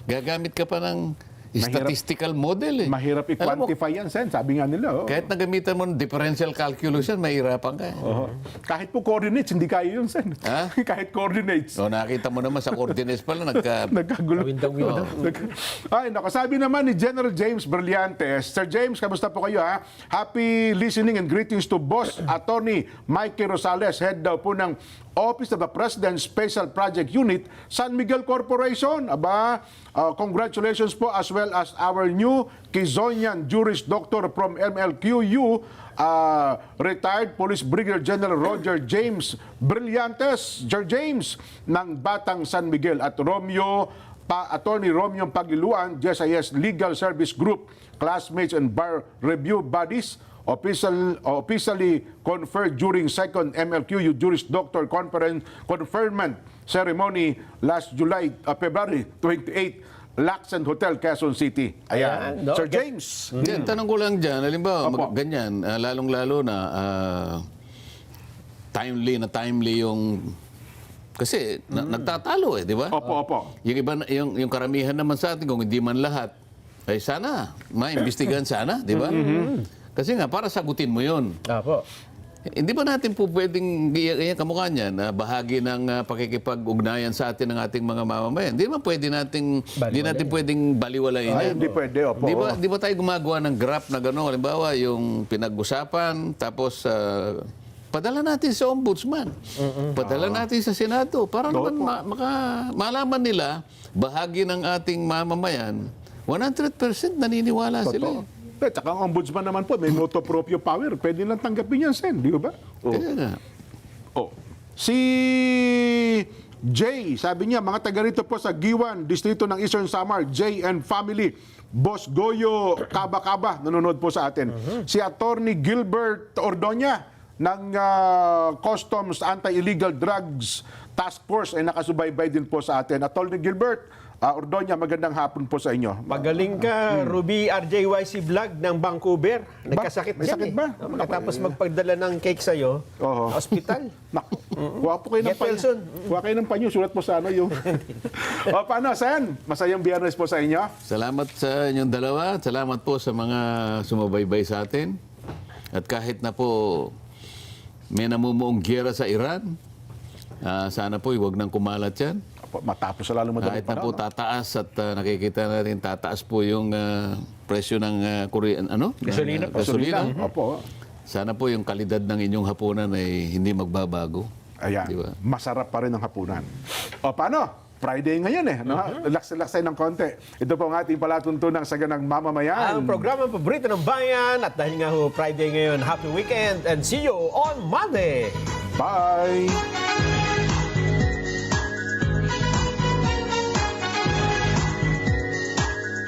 Gagamit ka pa ng statistical model eh. Mahirap Alam mo, i-quantify yan, Sen. Sabi nga nila. kahit nagamitan mo ng differential calculus yan, mahirapan ka eh. Oho. Kahit po coordinates, hindi kaya yun, Sen. Ha? Kahit coordinates. So nakita mo naman sa coordinates pala, Nagkagulo. Window. Ay, nakasabi naman ni General James Brillantes. Sir James, kamusta po kayo ha? Happy listening and greetings to Boss Attorney Mikey Rosales, head daw po ng Office of the President Special Project Unit, San Miguel Corporation. Aba, congratulations po as well as our new Quezonian Juris Doctor from MLQU, retired Police Brigadier General Roger James Brillantes, Sir James, ng Batang San Miguel, at Attorney Romeo Pagliluan, JSIS Legal Service Group, classmates and bar review buddies officially conferred during second MLQU Juris Doctor Conferment Ceremony last February 28, Lacson Hotel, Quezon City. Ayan, Ayan. no? Sir James. Yan, tanong ko lang dyan, halimbawa, Opo. ganyan, lalong-lalo na timely yung... Kasi nagtatalo di ba? Opo. Yung iba, yung karamihan naman sa atin, kung hindi man lahat, ay sana, maimbestigahan sana, di ba? Kasi nga, para sagutin mo yun. Apo. Hindi ba natin po pwedeng, kamukha niya, na bahagi ng pakikipag-ugnayan sa atin ng ating mga mamamayan? Hindi ba pwede natin, hindi natin pwedeng baliwalain Ay, yan? hindi pwede, opo. Di ba tayo gumagawa ng graph na gano'n? Halimbawa, yung pinag-usapan, tapos padala natin sa ombudsman. Padala natin sa Senado. Para naman malaman nila, bahagi ng ating mamamayan, 100% naniniwala sila. At saka ang ombudsman naman po, may noto proprio power. Pwede lang tanggapin yan, Sen. Di ba? Kaya nga. Si Jay, sabi niya, mga taga rito po sa Giwan, distrito ng Eastern Samar, Jay and family, Boss Goyo Kaba-Kaba, nanonood po sa atin. Si Attorney Gilbert Ordoña ng Customs Anti-Illegal Drugs Task Force ay nakasubaybay din po sa atin. Attorney Gilbert Ordoña, magandang hapon po sa inyo. Magaling ka, Ruby RJYC Vlog ng Vancouver. Nagkasakit May dyan sakit ba? Matapos magpagdala ng cake sa'yo, Oho. hospital. Naku, kuha po kayo ng Get well soon. Kuha kayo ng panyo, sulat po sa ano yung... O paano, Sen? Masayang biyernes po sa inyo. Salamat sa inyong dalawa. Salamat po sa mga sumabaybay sa atin. At kahit na po may namumuong giyera sa Iran, sana po huwag nang kumalat yan. Matapos sa lalo Kahit na po tataas at nakikita natin tataas po yung presyo ng Gasolina po. gasolina. Opo. Sana po yung kalidad ng inyong hapunan ay hindi magbabago. Ayan. Di ba? Masarap pa rin ang hapunan. O paano? Friday ngayon no? Relax-relaxay ng konti. Ito po ang ating palatuntunang saganang mamamayan. Ang programa paborito ng bayan. At dahil nga ho, Friday ngayon, happy weekend and see you on Monday! Bye!